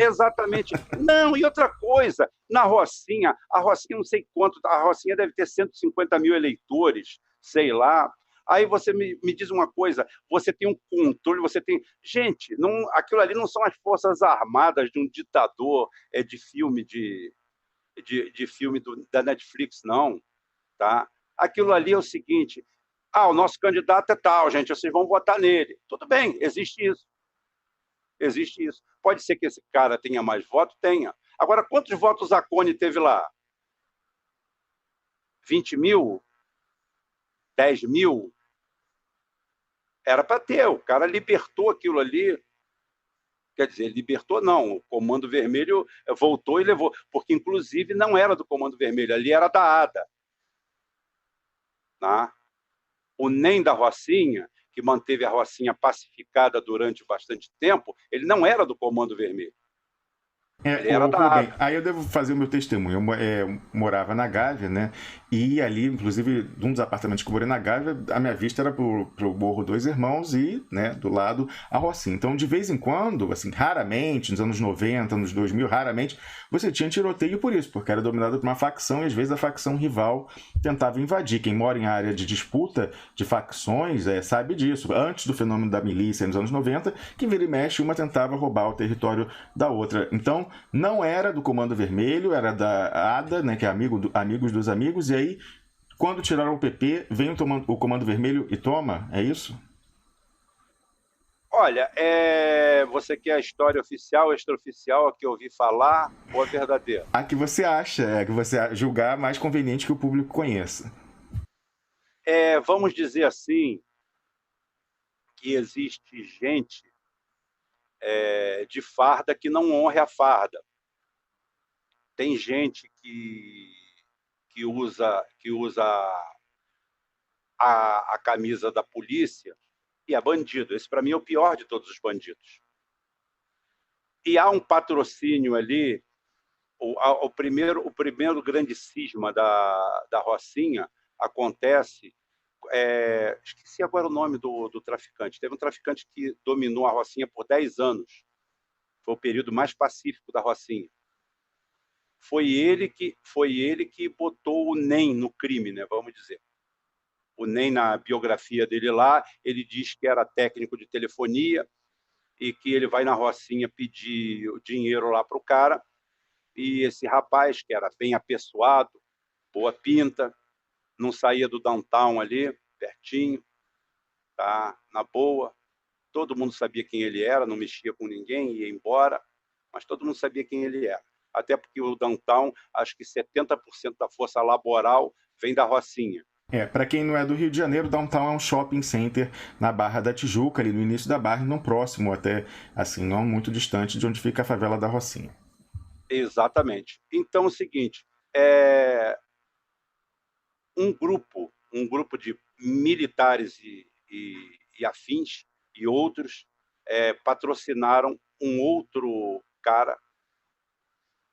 Exatamente. Não, e outra coisa, na Rocinha, a Rocinha não sei quanto, a Rocinha deve ter 150 mil eleitores, sei lá. Aí você me diz uma coisa, você tem um controle, você tem... Gente, aquilo ali não são as forças armadas de um ditador de filme da Netflix, não. Tá? Aquilo ali é o seguinte, o nosso candidato é tal, gente, vocês vão votar nele. Tudo bem, existe isso. Existe isso. Pode ser que esse cara tenha mais votos? Tenha. Agora, quantos votos a Cone teve lá? 20 mil? 10 mil? Era para ter, o cara libertou aquilo ali. Quer dizer, libertou não, o Comando Vermelho voltou e levou, porque inclusive não era do Comando Vermelho, ali era da ADA. Tá? O NEM da Rocinha, que manteve a Rocinha pacificada durante bastante tempo, ele não era do Comando Vermelho. Ele era da ADA. Aí eu devo fazer o meu testemunho. Eu morava na Gávea, né? E ali, inclusive, um dos apartamentos que eu morei na Gávea, a minha vista era pro Morro Dois Irmãos e, né, do lado, a Rocinha. Então, de vez em quando, assim, raramente, nos anos 90, anos 2000, raramente, você tinha tiroteio por isso, porque era dominado por uma facção e, às vezes, a facção rival tentava invadir. Quem mora em área de disputa de facções sabe disso. Antes do fenômeno da milícia, nos anos 90, que vira e mexe, uma tentava roubar o território da outra. Então, não era do Comando Vermelho, era da ADA, né, que é amigos dos amigos, e aí, quando tiraram o PP, vem o Comando Vermelho e toma, é isso? Olha, você quer a história oficial, extraoficial, a que eu ouvi falar, ou a verdadeira? A que você acha, que você julgar mais conveniente que o público conheça. Vamos dizer assim, que existe gente de farda que não honre a farda. Tem gente que usa a camisa da polícia e é bandido. Esse, para mim, é o pior de todos os bandidos. E há um patrocínio ali. O primeiro grande cisma da Rocinha acontece... esqueci agora o nome do traficante. Teve um traficante que dominou a Rocinha por 10 anos. Foi o período mais pacífico da Rocinha. Foi ele que botou o NEM no crime, né, vamos dizer. O NEM, na biografia dele lá, ele diz que era técnico de telefonia e que ele vai na Rocinha pedir o dinheiro lá para o cara, e esse rapaz, que era bem apessoado, boa pinta, não saía do downtown ali, pertinho, tá? Na boa, todo mundo sabia quem ele era, não mexia com ninguém, ia embora, mas todo mundo sabia quem ele era. Até porque o downtown, acho que 70% da força laboral vem da Rocinha. Para quem não é do Rio de Janeiro, downtown é um shopping center na Barra da Tijuca, ali no início da Barra, não próximo até, assim, não muito distante de onde fica a favela da Rocinha. Exatamente. Então, é o seguinte, um grupo de militares e afins e outros patrocinaram um outro cara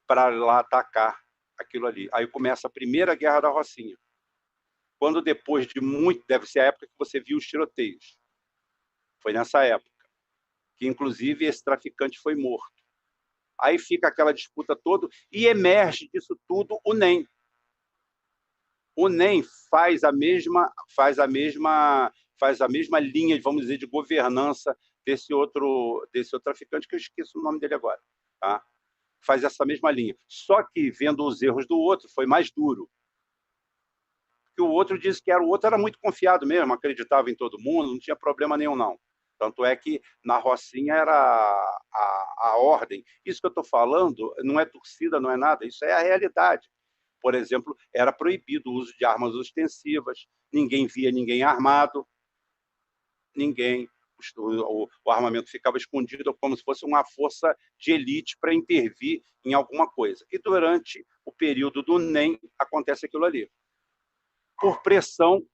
para lá atacar aquilo ali. Aí começa a Primeira Guerra da Rocinha. Quando depois de muito... Deve ser a época que você viu os tiroteios. Foi nessa época. Que, inclusive, esse traficante foi morto. Aí fica aquela disputa toda e emerge disso tudo o NEM. O NEM faz a mesma linha, vamos dizer, de governança desse outro traficante, que eu esqueço o nome dele agora. Tá? Faz essa mesma linha. Só que, vendo os erros do outro, foi mais duro. que o outro disse que era o outro, era muito confiado mesmo, acreditava em todo mundo, não tinha problema nenhum, não. Tanto é que na Rocinha era a ordem. Isso que eu estou falando não é torcida, não é nada, isso é a realidade. Por exemplo, era proibido o uso de armas ostensivas, ninguém via ninguém armado, ninguém. O armamento ficava escondido como se fosse uma força de elite para intervir em alguma coisa. E durante o período do NEM acontece aquilo ali. Por pressão,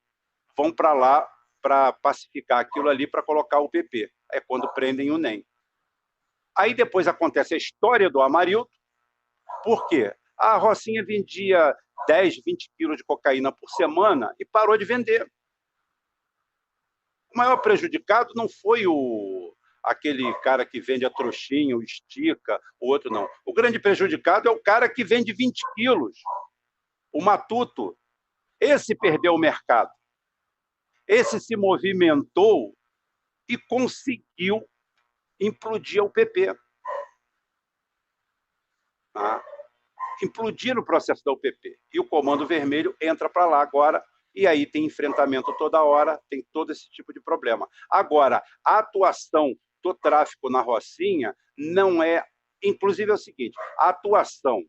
vão para lá para pacificar aquilo ali, para colocar o PP. É quando prendem o NEM. Aí depois acontece a história do Amarildo. Por quê? A Rocinha vendia 10, 20 quilos de cocaína por semana e parou de vender. O maior prejudicado não foi aquele cara que vende a trouxinha, o estica, o outro não. O grande prejudicado é o cara que vende 20 quilos, o matuto. Esse perdeu o mercado. Esse se movimentou e conseguiu implodir o PP. Implodir o processo da UPP. E o Comando Vermelho entra para lá agora, e aí tem enfrentamento toda hora, tem todo esse tipo de problema. Agora, a atuação do tráfico na Rocinha não é... Inclusive é o seguinte, a atuação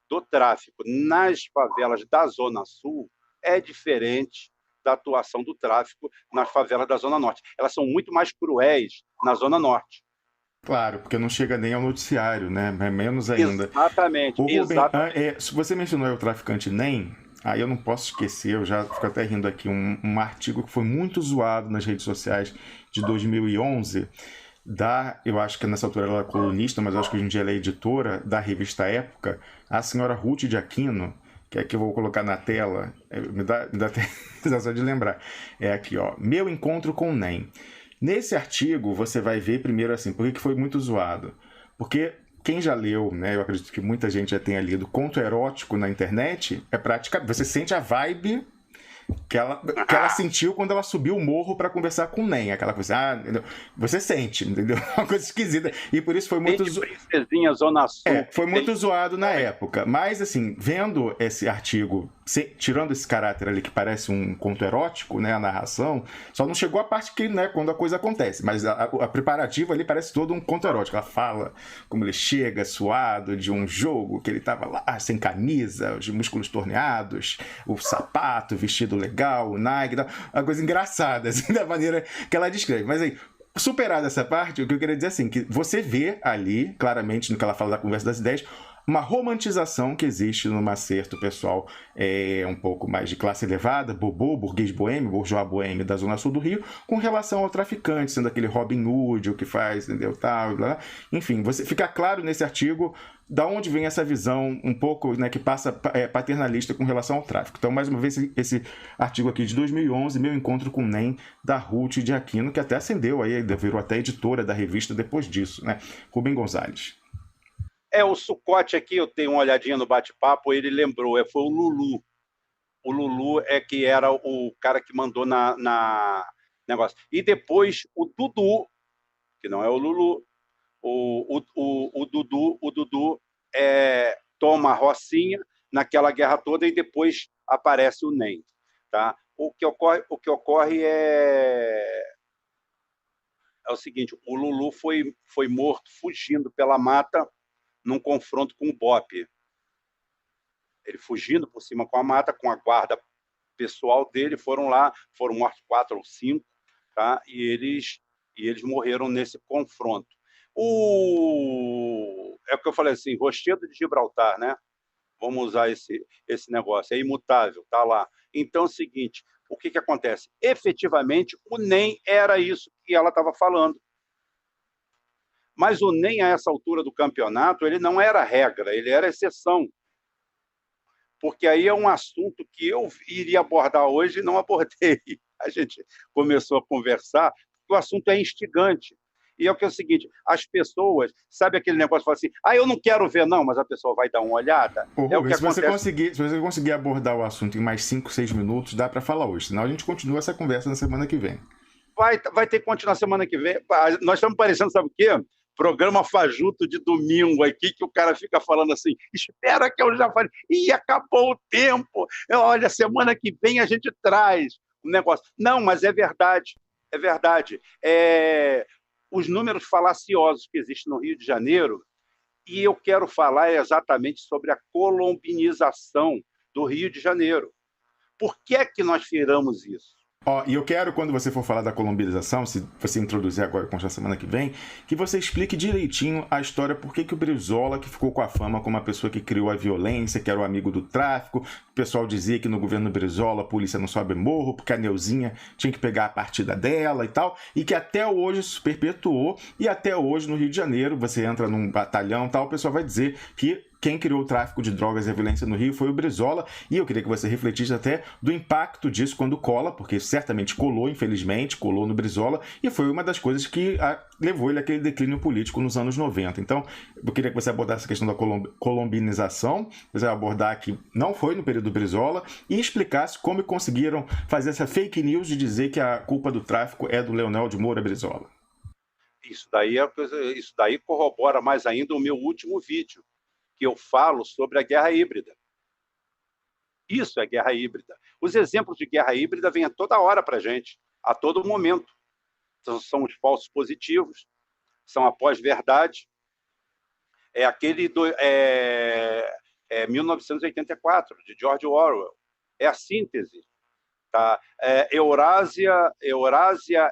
do tráfico nas favelas da Zona Sul é diferente da atuação do tráfico nas favelas da Zona Norte. Elas são muito mais cruéis na Zona Norte. Claro, porque não chega nem ao noticiário, né? Menos ainda. Exatamente. Se você mencionou o traficante NEM, aí eu não posso esquecer, eu já fico até rindo aqui, um artigo que foi muito zoado nas redes sociais de 2011, eu acho que nessa altura ela era colunista, mas eu acho que hoje em dia ela é editora da revista Época, a senhora Ruth de Aquino, que é que eu vou colocar na tela, me dá até sensação de lembrar. É aqui, ó, Meu Encontro com o NEM. Nesse artigo, você vai ver primeiro assim, por que foi muito zoado? Porque quem já leu, né, eu acredito que muita gente já tenha lido conto erótico na internet, é praticamente, você sente a vibe que ela sentiu quando ela subiu o morro para conversar com o NEM, aquela coisa, entendeu? Você sente, entendeu? Uma coisa esquisita. E por isso foi muito Princesinha Zona Sul. Foi muito zoado na época. Mas, assim, vendo esse artigo, tirando esse caráter ali que parece um conto erótico, né, a narração, só não chegou a parte que, né, quando a coisa acontece. Mas a preparativa ali parece todo um conto erótico. Ela fala como ele chega suado de um jogo, que ele tava lá sem camisa, os músculos torneados, o sapato, o vestido legal, o Nike, uma coisa engraçada, assim, da maneira que ela descreve. Mas aí, superada essa parte, o que eu queria dizer assim, que você vê ali, claramente, no que ela fala da conversa das ideias, uma romantização que existe no acerto pessoal um pouco mais de classe elevada, burguês boêmio, bourgeois boêmio da Zona Sul do Rio, com relação ao traficante, sendo aquele Robin Hood, o que faz, entendeu, tal, blá, blá. Enfim, você fica claro nesse artigo da onde vem essa visão um pouco, né, que passa paternalista com relação ao tráfico. Então, mais uma vez, esse artigo aqui de 2011, Meu Encontro com o NEM, da Ruth de Aquino, que até ascendeu, aí, virou até editora da revista depois disso, né? Rubem Gonzalez. O Sucote aqui, eu tenho uma olhadinha no bate-papo, ele lembrou, foi o Lulu. O Lulu que era o cara que mandou na negócio. E depois o Dudu, que não é o Lulu, o Dudu toma a Rocinha naquela guerra toda e depois aparece o NEM. Tá? O que ocorre é o seguinte, o Lulu foi morto fugindo pela mata num confronto com o BOPE. Ele fugindo por cima com a mata, com a guarda pessoal dele, foram lá, foram mortos 4 ou 5, tá? E eles morreram nesse confronto. É o que eu falei assim, Rochedo de Gibraltar, né? Vamos usar esse negócio, é imutável, tá lá. Então é o seguinte, o que acontece? Efetivamente, o NEM era isso que ela estava falando. Mas o NEM, a essa altura do campeonato, ele não era regra, ele era exceção. Porque aí é um assunto que eu iria abordar hoje e não abordei. A gente começou a conversar, porque o assunto é instigante. E é o seguinte, as pessoas, sabe aquele negócio, fala assim, eu não quero ver não, mas a pessoa vai dar uma olhada. Rubens, se você conseguir abordar o assunto em mais 5, 6 minutos, dá para falar hoje, senão a gente continua essa conversa na semana que vem. Vai ter que continuar semana que vem. Nós estamos parecendo, sabe o quê? programa fajuto de domingo aqui, que o cara fica falando assim, espera que eu já falei, ih, acabou o tempo, olha, semana que vem a gente traz o negócio. Não, mas é verdade, é verdade. Os números falaciosos que existem no Rio de Janeiro, e eu quero falar exatamente sobre a colombinização do Rio de Janeiro. Por que é que nós viramos isso? E eu quero, quando você for falar da colombianização, se você introduzir agora com a semana que vem, que você explique direitinho a história, por que o Brizola, que ficou com a fama como a pessoa que criou a violência, que era o amigo do tráfico, o pessoal dizia que no governo Brizola a polícia não sobe morro, porque a Neuzinha tinha que pegar a partida dela e tal, e que até hoje se perpetuou, e até hoje no Rio de Janeiro, você entra num batalhão e tal, o pessoal vai dizer que quem criou o tráfico de drogas e a violência no Rio foi o Brizola, e eu queria que você refletisse até do impacto disso quando cola, porque certamente colou, infelizmente, colou no Brizola, e foi uma das coisas que levou ele àquele declínio político nos anos 90. Então, eu queria que você abordasse a questão da colombinização, você vai abordar que não foi no período do Brizola, e explicasse como conseguiram fazer essa fake news de dizer que a culpa do tráfico é do Leonel de Moura Brizola. Isso daí corrobora mais ainda o meu último vídeo, que eu falo sobre a guerra híbrida. Isso é guerra híbrida. Os exemplos de guerra híbrida vêm a toda hora para a gente, a todo momento. Então, são os falsos positivos, são a pós-verdade. É aquele 1984, de George Orwell. É a síntese. Tá? Eurásia,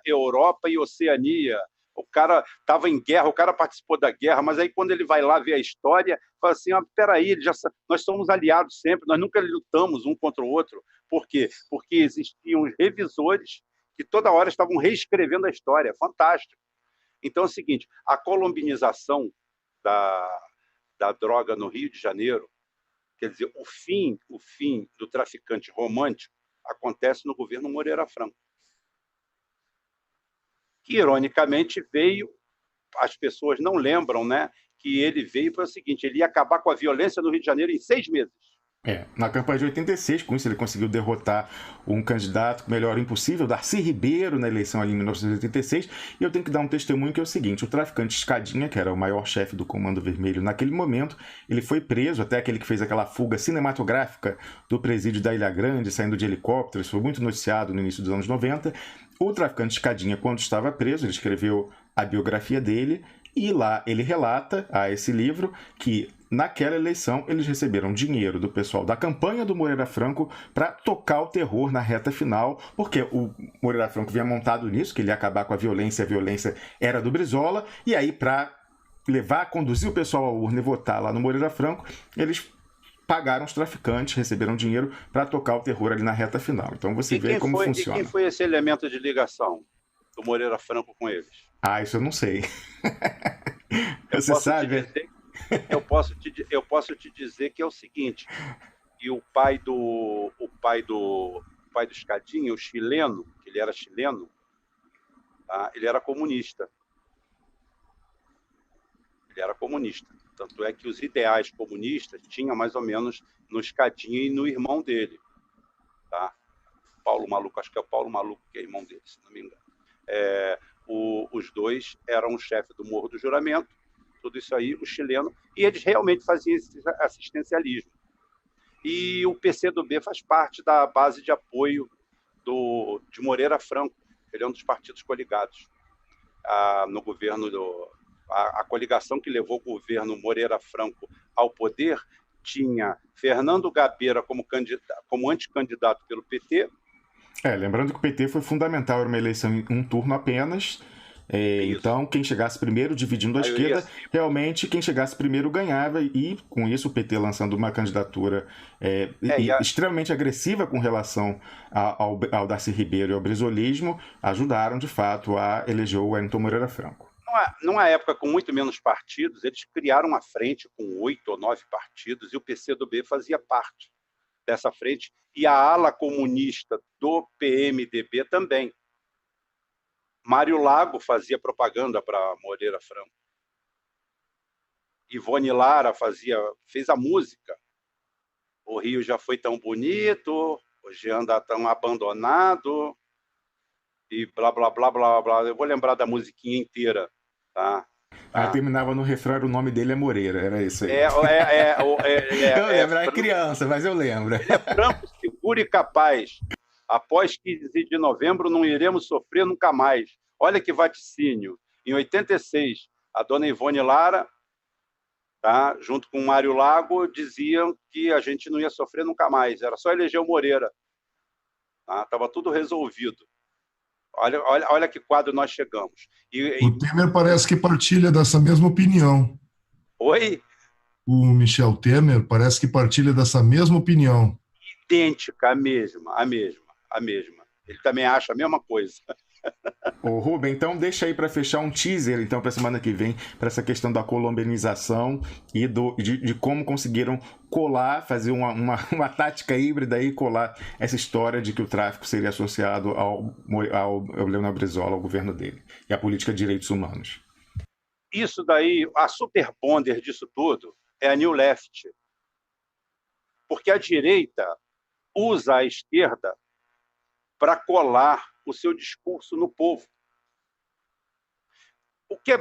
Europa e Oceania. O cara estava em guerra, o cara participou da guerra, mas aí quando ele vai lá ver a história, fala assim, peraí, nós somos aliados sempre, nós nunca lutamos um contra o outro. Por quê? Porque existiam os revisores que toda hora estavam reescrevendo a história. Fantástico. Então é o seguinte, a colombinização da droga no Rio de Janeiro, quer dizer, o fim do traficante romântico acontece no governo Moreira Franco. Que, ironicamente, veio, as pessoas não lembram, né, que ele veio para o seguinte, ele ia acabar com a violência no Rio de Janeiro em 6 meses. Na campanha de 86, com isso ele conseguiu derrotar um candidato melhor impossível, Darcy Ribeiro, na eleição ali em 1986, e eu tenho que dar um testemunho que é o seguinte, o traficante Escadinha, que era o maior chefe do Comando Vermelho naquele momento, ele foi preso, até aquele que fez aquela fuga cinematográfica do presídio da Ilha Grande, saindo de helicóptero, isso foi muito noticiado no início dos anos 90, o traficante Escadinha, quando estava preso, ele escreveu a biografia dele, e lá ele relata a esse livro que naquela eleição eles receberam dinheiro do pessoal da campanha do Moreira Franco para tocar o terror na reta final, porque o Moreira Franco vinha montado nisso, que ele ia acabar com a violência era do Brizola, e aí para conduzir o pessoal à urna e votar lá no Moreira Franco, eles pagaram os traficantes, receberam dinheiro para tocar o terror ali na reta final. Então você vê como funciona. E quem foi esse elemento de ligação do Moreira Franco com eles? Isso eu não sei. Você sabe? Eu posso te dizer que é o seguinte, e o pai do Escadinha, o chileno, que ele era chileno, tá? Ele era comunista. Ele era comunista. Tanto é que os ideais comunistas tinham mais ou menos no Escadinha e no irmão dele. Tá? Paulo Maluco, acho que é o Paulo Maluco que é irmão dele, se não me engano. Os dois eram o chefe do Morro do Juramento, tudo isso aí, o chileno, e eles realmente faziam esse assistencialismo. E o PCdoB faz parte da base de apoio de Moreira Franco, ele é um dos partidos coligados no governo a coligação que levou o governo Moreira Franco ao poder tinha Fernando Gabeira como anticandidato pelo PT. Lembrando que o PT foi fundamental, era uma eleição em um turno apenas. Então, quem chegasse primeiro, dividindo a esquerda, realmente quem chegasse primeiro ganhava, e com isso o PT lançando uma candidatura extremamente agressiva com relação ao Darcy Ribeiro e ao brizolismo, ajudaram de fato a eleger o Wellington Moreira Franco. Numa época com muito menos partidos, eles criaram uma frente com 8 ou 9 partidos, e o PCdoB fazia parte dessa frente, e a ala comunista do PMDB também. Mário Lago fazia propaganda para Moreira Franco. Ivone Lara fez a música. O Rio já foi tão bonito, hoje anda tão abandonado, e blá, blá, blá, blá, blá. Eu vou lembrar da musiquinha inteira, tá? Aí Tá? terminava no refrão, o nome dele é Moreira, era isso aí. Eu É lembro, era criança, mas eu lembro. franco, seguro e capaz. Após 15 de novembro, não iremos sofrer nunca mais. Olha que vaticínio. Em 86, a dona Ivone Lara, tá, junto com o Mário Lago, diziam que a gente não ia sofrer nunca mais. Era só eleger o Moreira. Estava tudo resolvido. Olha que quadro nós chegamos. O Temer parece que partilha dessa mesma opinião. Oi? O Michel Temer parece que partilha dessa mesma opinião. Idêntica, a mesma. Ele também acha a mesma coisa. Ô, Rubem, então deixa aí para fechar um teaser então para semana que vem, para essa questão da colombianização e de como conseguiram colar, fazer uma tática híbrida e colar essa história de que o tráfico seria associado ao Leonel Brizola, ao governo dele, e à política de direitos humanos. Isso daí, a super bonder disso tudo é a New Left. Porque a direita usa a esquerda para colar o seu discurso no povo.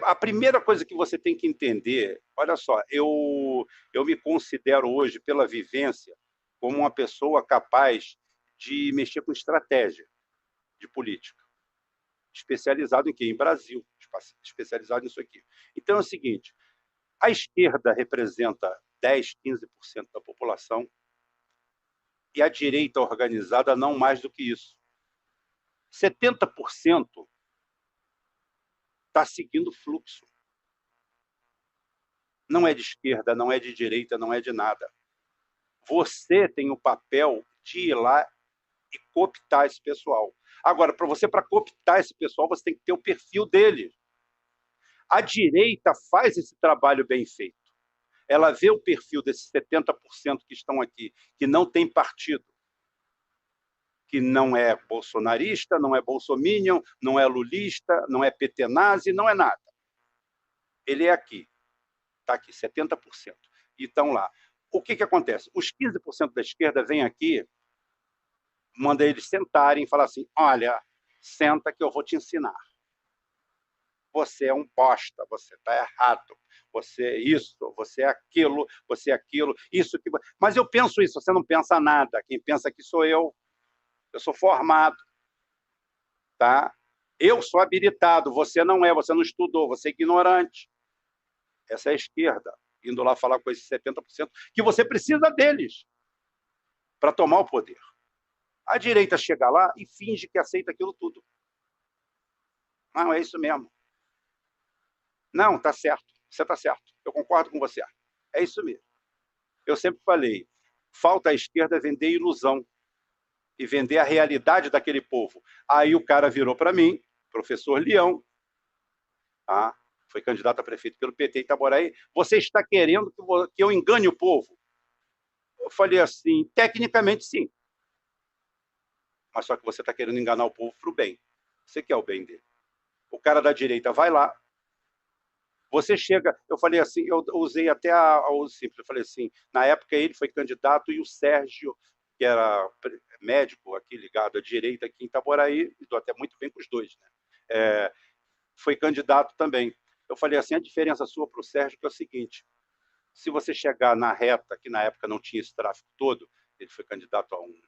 A primeira coisa que você tem que entender, olha só, eu me considero hoje, pela vivência, como uma pessoa capaz de mexer com estratégia de política. Especializado em quê? Em Brasil, especializado nisso aqui. Então é o seguinte, a esquerda representa 10%, 15% da população e a direita organizada não mais do que isso. 70% está seguindo fluxo. Não é de esquerda, não é de direita, não é de nada. Você tem o papel de ir lá e cooptar esse pessoal. Agora, para cooptar esse pessoal, você tem que ter o perfil dele. A direita faz esse trabalho bem feito. Ela vê o perfil desses 70% que estão aqui, que não tem partido, que não é bolsonarista, não é bolsominion, não é lulista, não é petenazi, não é nada. Ele é aqui. Está aqui, 70%. E estão lá. O que acontece? Os 15% da esquerda vêm aqui, manda eles sentarem e falar assim, olha, senta que eu vou te ensinar. Você é um bosta, você está errado, você é isso, você é aquilo, isso que... Mas eu penso isso, você não pensa nada. Quem pensa que sou eu. Eu sou formado, tá? Eu sou habilitado, você não é, você não estudou, você é ignorante. Essa é a esquerda, indo lá falar com esses 70%, que você precisa deles para tomar o poder. A direita chega lá e finge que aceita aquilo tudo. Não, é isso mesmo. Não, está certo, você está certo, eu concordo com você. É isso mesmo. Eu sempre falei, falta à esquerda vender ilusão e vender a realidade daquele povo. Aí o cara virou para mim, professor Leão, tá? Foi candidato a prefeito pelo PT em Itaboraí, você está querendo que eu engane o povo? Eu falei assim, tecnicamente sim. Mas só que você está querendo enganar o povo para o bem. Você quer o bem dele. O cara da direita vai lá, você chega, eu falei assim, eu usei até o simples, eu falei assim, na época ele foi candidato e o Sérgio, que era médico aqui ligado à direita aqui em Itaboraí, e dou até muito bem com os dois, né? Foi candidato também. Eu falei assim, a diferença sua para o Sérgio que é o seguinte, se você chegar na reta, que na época não tinha esse tráfico todo, ele foi candidato há uns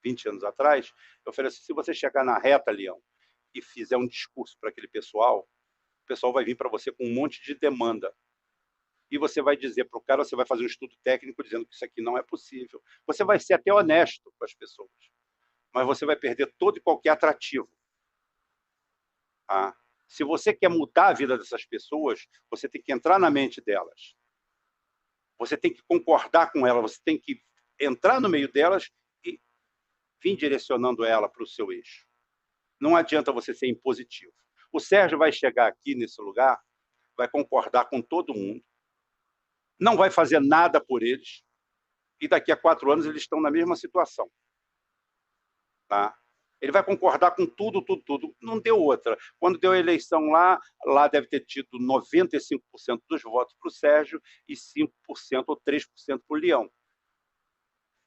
20 anos atrás, eu falei assim, se você chegar na reta, Leão, e fizer um discurso para aquele pessoal, o pessoal vai vir para você com um monte de demanda. E você vai dizer para o cara, você vai fazer um estudo técnico dizendo que isso aqui não é possível. Você vai ser até honesto com as pessoas, mas você vai perder todo e qualquer atrativo. Ah, se você quer mudar a vida dessas pessoas, você tem que entrar na mente delas. Você tem que concordar com elas, você tem que entrar no meio delas e vir direcionando ela para o seu eixo. Não adianta você ser impositivo. O Sérgio vai chegar aqui nesse lugar, vai concordar com todo mundo, não vai fazer nada por eles, e daqui a 4 anos eles estão na mesma situação. Tá? Ele vai concordar com tudo. Não deu outra. Quando deu a eleição lá deve ter tido 95% dos votos para o Sérgio e 5% ou 3% para o Leão.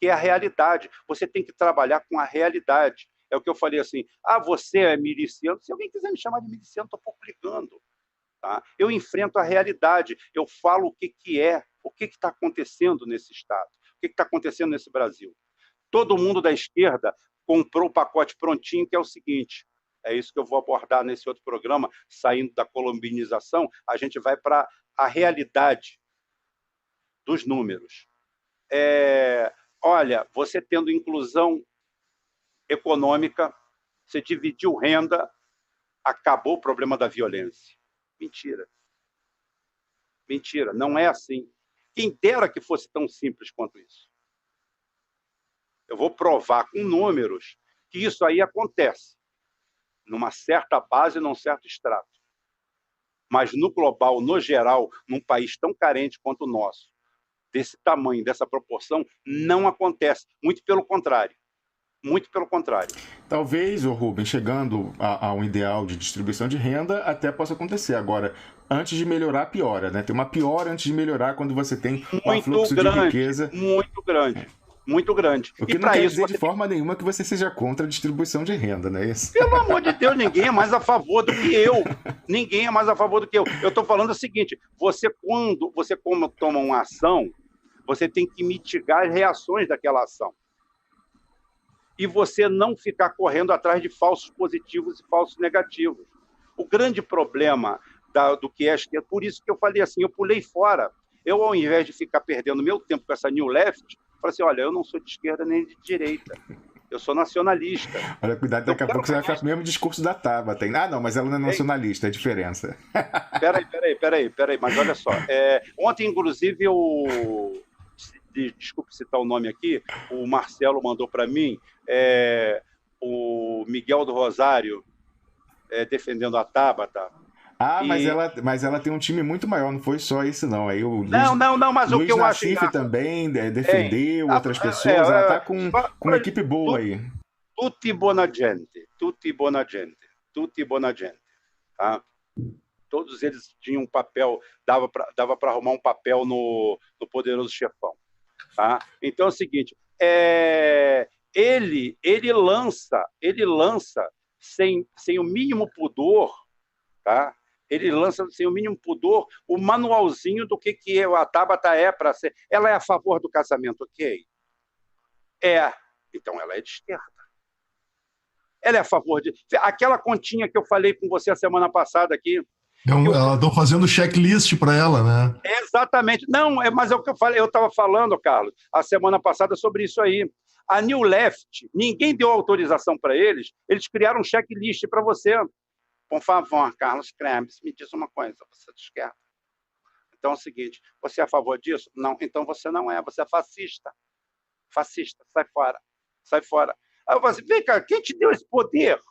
Que é a realidade. Você tem que trabalhar com a realidade. É o que eu falei assim, você é miliciano? Se alguém quiser me chamar de miliciano, estou pouco ligando. Tá? Eu enfrento a realidade, eu falo o que é, o que está acontecendo nesse Estado, o que está acontecendo nesse Brasil. Todo mundo da esquerda comprou o pacote prontinho, que é o seguinte, é isso que eu vou abordar nesse outro programa, saindo da colombinização, a gente vai para a realidade dos números. Olha, você tendo inclusão econômica, você dividiu renda, acabou o problema da violência. Mentira. Mentira, não é assim. Quem dera que fosse tão simples quanto isso. Eu vou provar com números que isso aí acontece numa certa base, num certo extrato. Mas no global, no geral, num país tão carente quanto o nosso, desse tamanho, dessa proporção, não acontece. Muito pelo contrário. Muito pelo contrário. Talvez, ô Rubens, chegando a um ideal de distribuição de renda, até possa acontecer. Agora, antes de melhorar, piora, né? Tem uma piora antes de melhorar quando você tem um afluxo de riqueza. Muito grande. Muito grande. O que e não quer isso, dizer de forma nenhuma que você seja contra a distribuição de renda, não é isso? Pelo amor de Deus, ninguém é mais a favor do que eu. Ninguém é mais a favor do que eu. Eu estou falando o seguinte, quando você toma uma ação, você tem que mitigar as reações daquela ação. E você não ficar correndo atrás de falsos positivos e falsos negativos. O grande problema do que é a esquerda, por isso que eu falei assim, eu pulei fora. Eu, ao invés de ficar perdendo meu tempo com essa New Left, falei assim, olha, eu não sou de esquerda nem de direita. Eu sou nacionalista. Olha, cuidado, daqui a pouco você vai ficar com o mesmo discurso da Tabata. Não, mas ela não é nacionalista, é a diferença. Peraí, mas olha só. Ontem, inclusive, desculpe citar o nome aqui, o Marcelo mandou para mim o Miguel do Rosário defendendo a Tabata. Mas ela tem um time muito maior, não foi só isso, não. Aí o não, mas Luiz o que eu acho... Nassif também defendeu outras pessoas, ela está com uma equipe boa aí. Tutti buona gente. Tá? Todos eles tinham um papel, dava para arrumar um papel no Poderoso Chefão. Tá? Então é o seguinte, ele lança sem o mínimo pudor, tá? Ele lança sem o mínimo pudor o manualzinho do que a Tabata é para ser. Ela é a favor do casamento, ok? Então ela é de esquerda. Ela é a favor de... Aquela continha que eu falei com você a semana passada aqui. Ela está fazendo checklist para ela, né? Exatamente. Não, mas é o que eu falei. Eu estava falando, Carlos, a semana passada sobre isso aí. A New Left, ninguém deu autorização para eles, eles criaram um checklist para você. Por favor, Carlos Krebs, me diz uma coisa, você é de esquerda. Então é o seguinte, você é a favor disso? Não, então você não é, você é fascista. Fascista, sai fora. Sai fora. Aí eu falo assim, vem cá, quem te deu esse poder?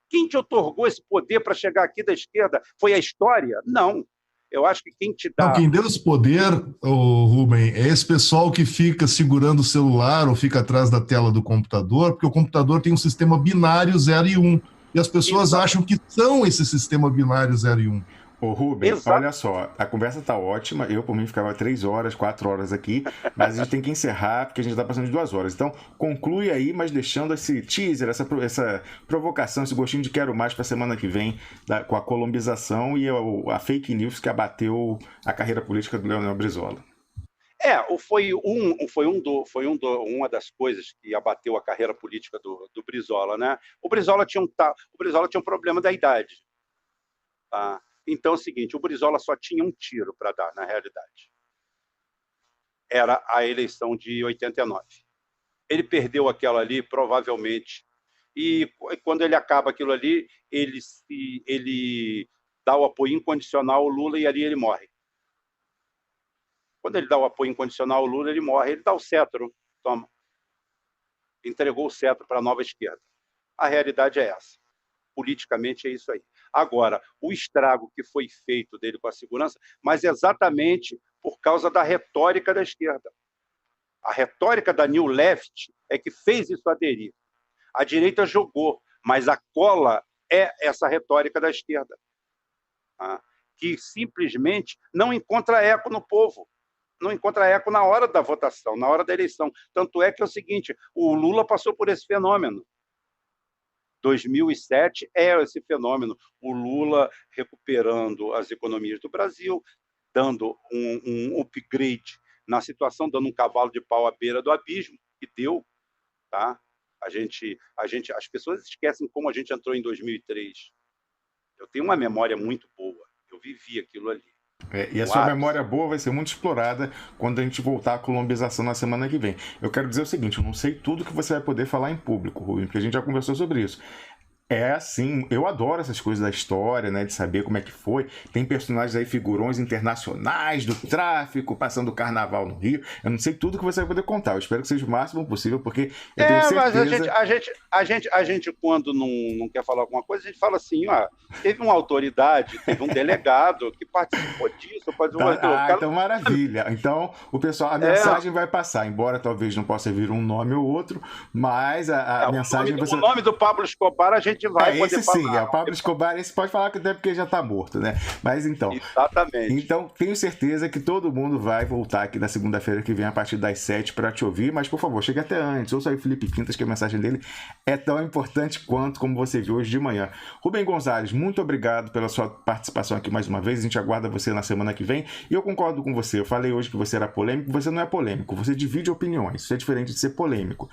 Quem te otorgou esse poder para chegar aqui da esquerda? Foi a história? Não. Eu acho que quem te dá... Não, quem deu esse poder, Rubem, é esse pessoal que fica segurando o celular ou fica atrás da tela do computador, porque o computador tem um sistema binário 0 e 1. E as pessoas acham que são esse sistema binário 0 e 1. Ô Rubens, olha só, a conversa tá ótima, eu por mim ficava 3 horas, 4 horas aqui, mas a gente tem que encerrar porque a gente tá passando de 2 horas. Então, conclui aí, mas deixando esse teaser, essa provocação, esse gostinho de quero mais pra semana que vem, com a colombização e a fake news que abateu a carreira política do Leonel Brizola. Uma das coisas que abateu a carreira política do Brizola, né? O Brizola tinha um problema da idade. Tá? Então é o seguinte, o Brizola só tinha um tiro para dar, na realidade. Era a eleição de 89. Ele perdeu aquela ali, provavelmente, e quando ele acaba aquilo ali, ele dá o apoio incondicional ao Lula e ali ele morre. Quando ele dá o apoio incondicional ao Lula, ele morre. Ele dá o cetro, toma. Entregou o cetro para a nova esquerda. A realidade é essa. Politicamente é isso aí. Agora, o estrago que foi feito dele com a segurança, mas exatamente por causa da retórica da esquerda. A retórica da New Left é que fez isso aderir. A direita jogou, mas a cola é essa retórica da esquerda, tá? Que simplesmente não encontra eco no povo. Não encontra eco na hora da votação, na hora da eleição. Tanto é que é o seguinte, o Lula passou por esse fenômeno. 2007 é esse fenômeno, o Lula recuperando as economias do Brasil, dando um upgrade na situação, dando um cavalo de pau à beira do abismo, e deu, tá? As pessoas esquecem como a gente entrou em 2003. Eu tenho uma memória muito boa, eu vivi aquilo ali. E a sua memória boa vai ser muito explorada quando a gente voltar à colombização na semana que vem. Eu quero dizer o seguinte, eu não sei tudo que você vai poder falar em público, Rubem, porque a gente já conversou sobre isso. É assim, eu adoro essas coisas da história, né, de saber como é que foi. Tem personagens aí, figurões internacionais do tráfico, passando o carnaval no Rio. Eu não sei tudo que você vai poder contar. Eu espero que seja o máximo possível, porque eu tenho certeza... Mas a gente quando não quer falar alguma coisa, a gente fala assim, teve uma autoridade, teve um delegado que participou disso. Então maravilha. Então, o pessoal, a mensagem vai passar, embora talvez não possa vir um nome ou outro, mas a mensagem... O nome do Pablo Escobar, a gente vai poder falar. Sim, o Pablo Escobar, esse pode falar que até porque já está morto, né? Mas então... Exatamente. Então, tenho certeza que todo mundo vai voltar aqui na segunda-feira que vem a partir das 7 para te ouvir, mas por favor, chegue até antes. Ouça aí o Felipe Quintas, que a mensagem dele é tão importante quanto como você viu hoje de manhã. Rubem Gonzalez, muito obrigado pela sua participação aqui mais uma vez. A gente aguarda você na semana que vem. E eu concordo com você. Eu falei hoje que você era polêmico. Você não é polêmico. Você divide opiniões. Isso é diferente de ser polêmico.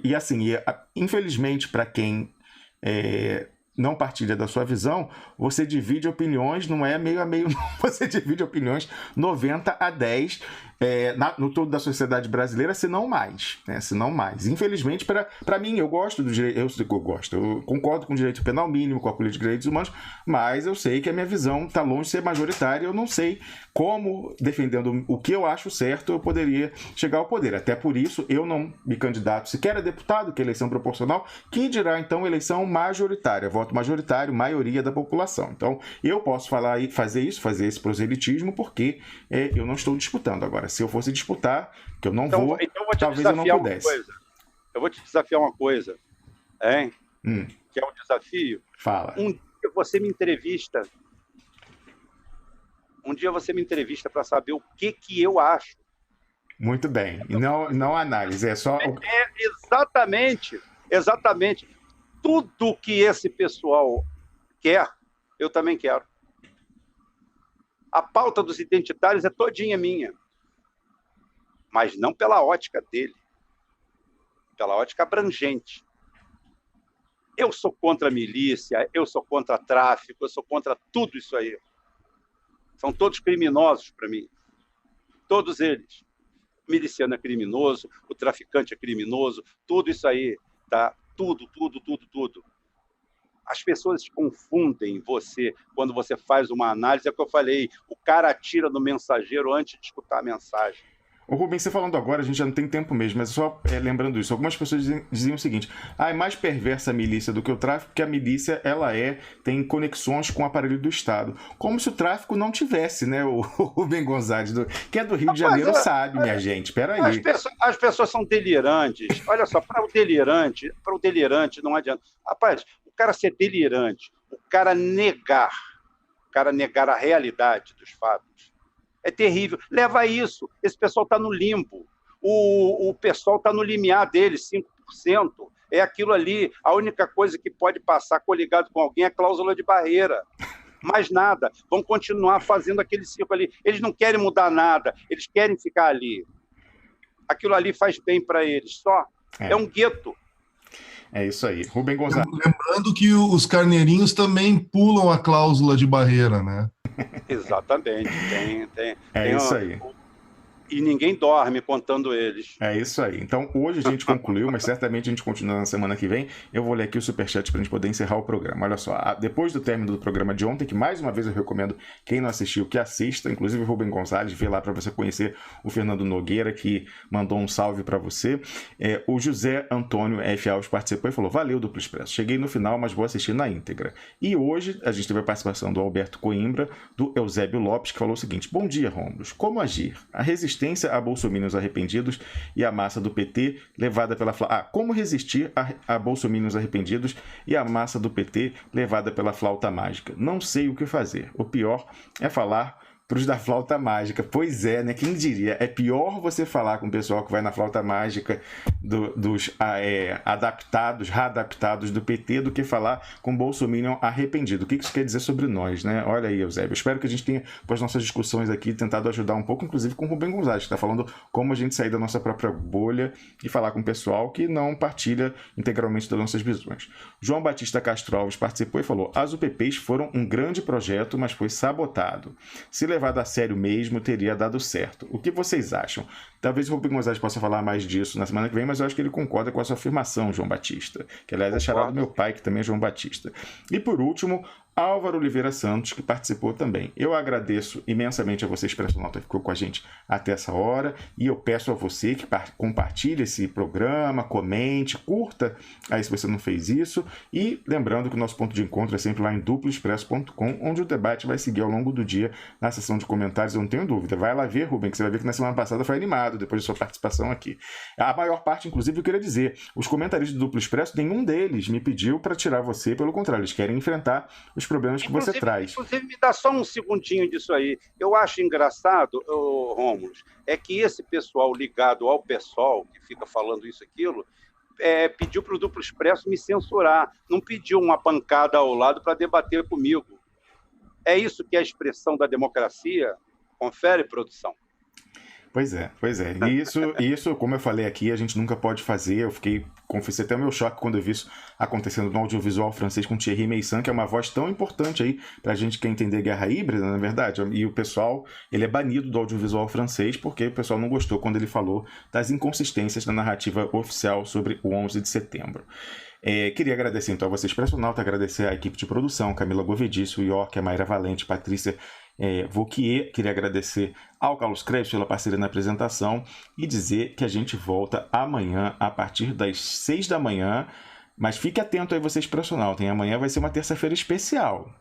E assim, infelizmente, para quem não partilha da sua visão, você divide opiniões, não é meio a meio, não. Você divide opiniões 90-10 no todo da sociedade brasileira, se não mais. Se não mais. Infelizmente, para mim, eu gosto do direito, eu concordo com o direito penal mínimo, com a política de direitos humanos, mas eu sei que a minha visão está longe de ser majoritária, eu não sei como, defendendo o que eu acho certo, eu poderia chegar ao poder. Até por isso, eu não me candidato sequer a deputado, que é eleição proporcional, que dirá, então, eleição majoritária, voto majoritário, maioria da população. Então, eu posso falar e fazer esse proselitismo, porque eu não estou disputando. Agora, se eu fosse disputar, que eu não vou, talvez eu não pudesse. Eu vou te desafiar uma coisa, hein? Que é um desafio. Fala. Um dia você me entrevista. Para saber o que eu acho. Muito bem. E não análise, é só... Exatamente. Tudo que esse pessoal quer, eu também quero. A pauta dos identitários é todinha minha. Mas não pela ótica dele. Pela ótica abrangente. Eu sou contra a milícia, eu sou contra tráfico, eu sou contra tudo isso aí. São todos criminosos para mim. Todos eles. O miliciano é criminoso, o traficante é criminoso, tudo isso aí, tá? Tudo. As pessoas confundem você quando você faz uma análise. É o que eu falei, o cara atira no mensageiro antes de escutar a mensagem. Ô Rubem, você falando agora, a gente já não tem tempo mesmo, mas só lembrando isso, algumas pessoas diziam o seguinte: é mais perversa a milícia do que o tráfico, porque a milícia tem conexões com o aparelho do Estado. Como se o tráfico não tivesse, né? O Rubem Gonzalez, que é do Rio de Janeiro, sabe, minha gente. Espera aí. As pessoas são delirantes. Olha só, para o delirante não adianta. Rapaz, o cara ser delirante, o cara negar a realidade dos fatos, é terrível. Leva a isso. Esse pessoal está no limbo. O pessoal está no limiar dele, 5%. É aquilo ali. A única coisa que pode passar coligado com alguém é a cláusula de barreira. Mais nada. Vão continuar fazendo aquele ciclo ali. Eles não querem mudar nada. Eles querem ficar ali. Aquilo ali faz bem para eles. Só. É um gueto. É isso aí. Rubem Gonzalez. Lembrando que os carneirinhos também pulam a cláusula de barreira, né? Exatamente. Tem isso aí. E ninguém dorme contando eles. É isso aí. Então, hoje a gente concluiu, mas certamente a gente continua na semana que vem. Eu vou ler aqui o superchat para a gente poder encerrar o programa. Olha só, depois do término do programa de ontem, que mais uma vez eu recomendo quem não assistiu que assista, inclusive o Rubem Gonzalez, vê lá para você conhecer o Fernando Nogueira, que mandou um salve para você. O José Antônio F. Alves participou e falou: valeu, Duplo Expresso. Cheguei no final, mas vou assistir na íntegra. E hoje a gente teve a participação do Alberto Coimbra, do Eusébio Lopes, que falou o seguinte: bom dia, Rômulos. Como agir? A resistência a bolsominions arrependidos e a massa do PT levada pela... como resistir a bolsominions arrependidos e a massa do PT levada pela flauta mágica? Não sei o que fazer. O pior é falar pros da flauta mágica. Pois é, né? Quem diria? É pior você falar com o pessoal que vai na flauta mágica dos readaptados do PT do que falar com o bolsominion arrependido. O que isso quer dizer sobre nós, né? Olha aí, Eusébio. Eu espero que a gente tenha, com as nossas discussões aqui, tentado ajudar um pouco, inclusive com o Rubem Gonzalez, que está falando como a gente sair da nossa própria bolha e falar com o pessoal que não partilha integralmente das nossas visões. João Batista Castro Alves participou e falou: as UPPs foram um grande projeto, mas foi sabotado. Se levado a sério mesmo, teria dado certo. O que vocês acham? Talvez o Rubem Gonzalez possa falar mais disso na semana que vem, mas eu acho que ele concorda com a sua afirmação, João Batista, que aliás é xará do meu pai, que também é João Batista. E por último, Álvaro Oliveira Santos, que participou também. Eu agradeço imensamente a você, Expressionauta, que ficou com a gente até essa hora, e eu peço a você que compartilhe esse programa, comente, curta aí se você não fez isso, e lembrando que o nosso ponto de encontro é sempre lá em duploexpresso.com, onde o debate vai seguir ao longo do dia na seção de comentários, eu não tenho dúvida. Vai lá ver, Rubem, que você vai ver que na semana passada foi animado, depois de sua participação aqui. A maior parte, inclusive, eu queria dizer, os comentaristas do Duplo Expresso, nenhum deles me pediu para tirar você, pelo contrário, eles querem enfrentar os problemas que você traz. Inclusive, me dá só um segundinho disso aí. Eu acho engraçado, Rômulo, é que esse pessoal ligado ao PSOL, que fica falando isso e aquilo, pediu para o Duplo Expresso me censurar, não pediu uma bancada ao lado para debater comigo. É isso que é a expressão da democracia? Confere, produção. Pois é. E isso, como eu falei aqui, a gente nunca pode fazer. Eu confessei até o meu choque quando eu vi isso acontecendo no audiovisual francês com Thierry Meyssan, que é uma voz tão importante aí pra gente que quer entender guerra híbrida, na verdade. E o pessoal, ele é banido do audiovisual francês porque o pessoal não gostou quando ele falou das inconsistências da narrativa oficial sobre o 11 de setembro. Queria agradecer então a você, Expressionauta, agradecer à equipe de produção, Camila Govedice, o York, a Mayra Valente, Patrícia Vauquier. Queria agradecer ao Carlos Krebs pela parceria na apresentação e dizer que a gente volta amanhã a partir das 6 da manhã, mas fique atento aí, você, Expressionauta, hein? Amanhã vai ser uma terça-feira especial.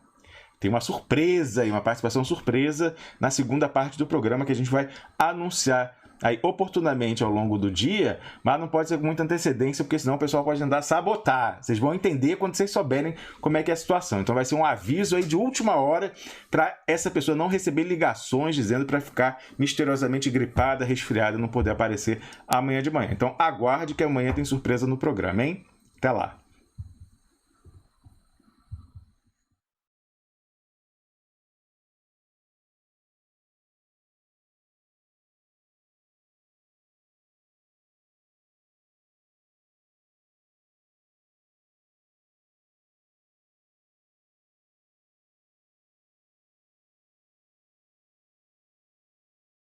Tem uma surpresa e uma participação surpresa na segunda parte do programa que a gente vai anunciar aí oportunamente ao longo do dia, mas não pode ser com muita antecedência, porque senão o pessoal pode andar a sabotar. Vocês vão entender quando vocês souberem como é que é a situação. Então vai ser um aviso aí de última hora para essa pessoa não receber ligações dizendo para ficar misteriosamente gripada, resfriada, não poder aparecer amanhã de manhã. Então aguarde que amanhã tem surpresa no programa, hein? Até lá!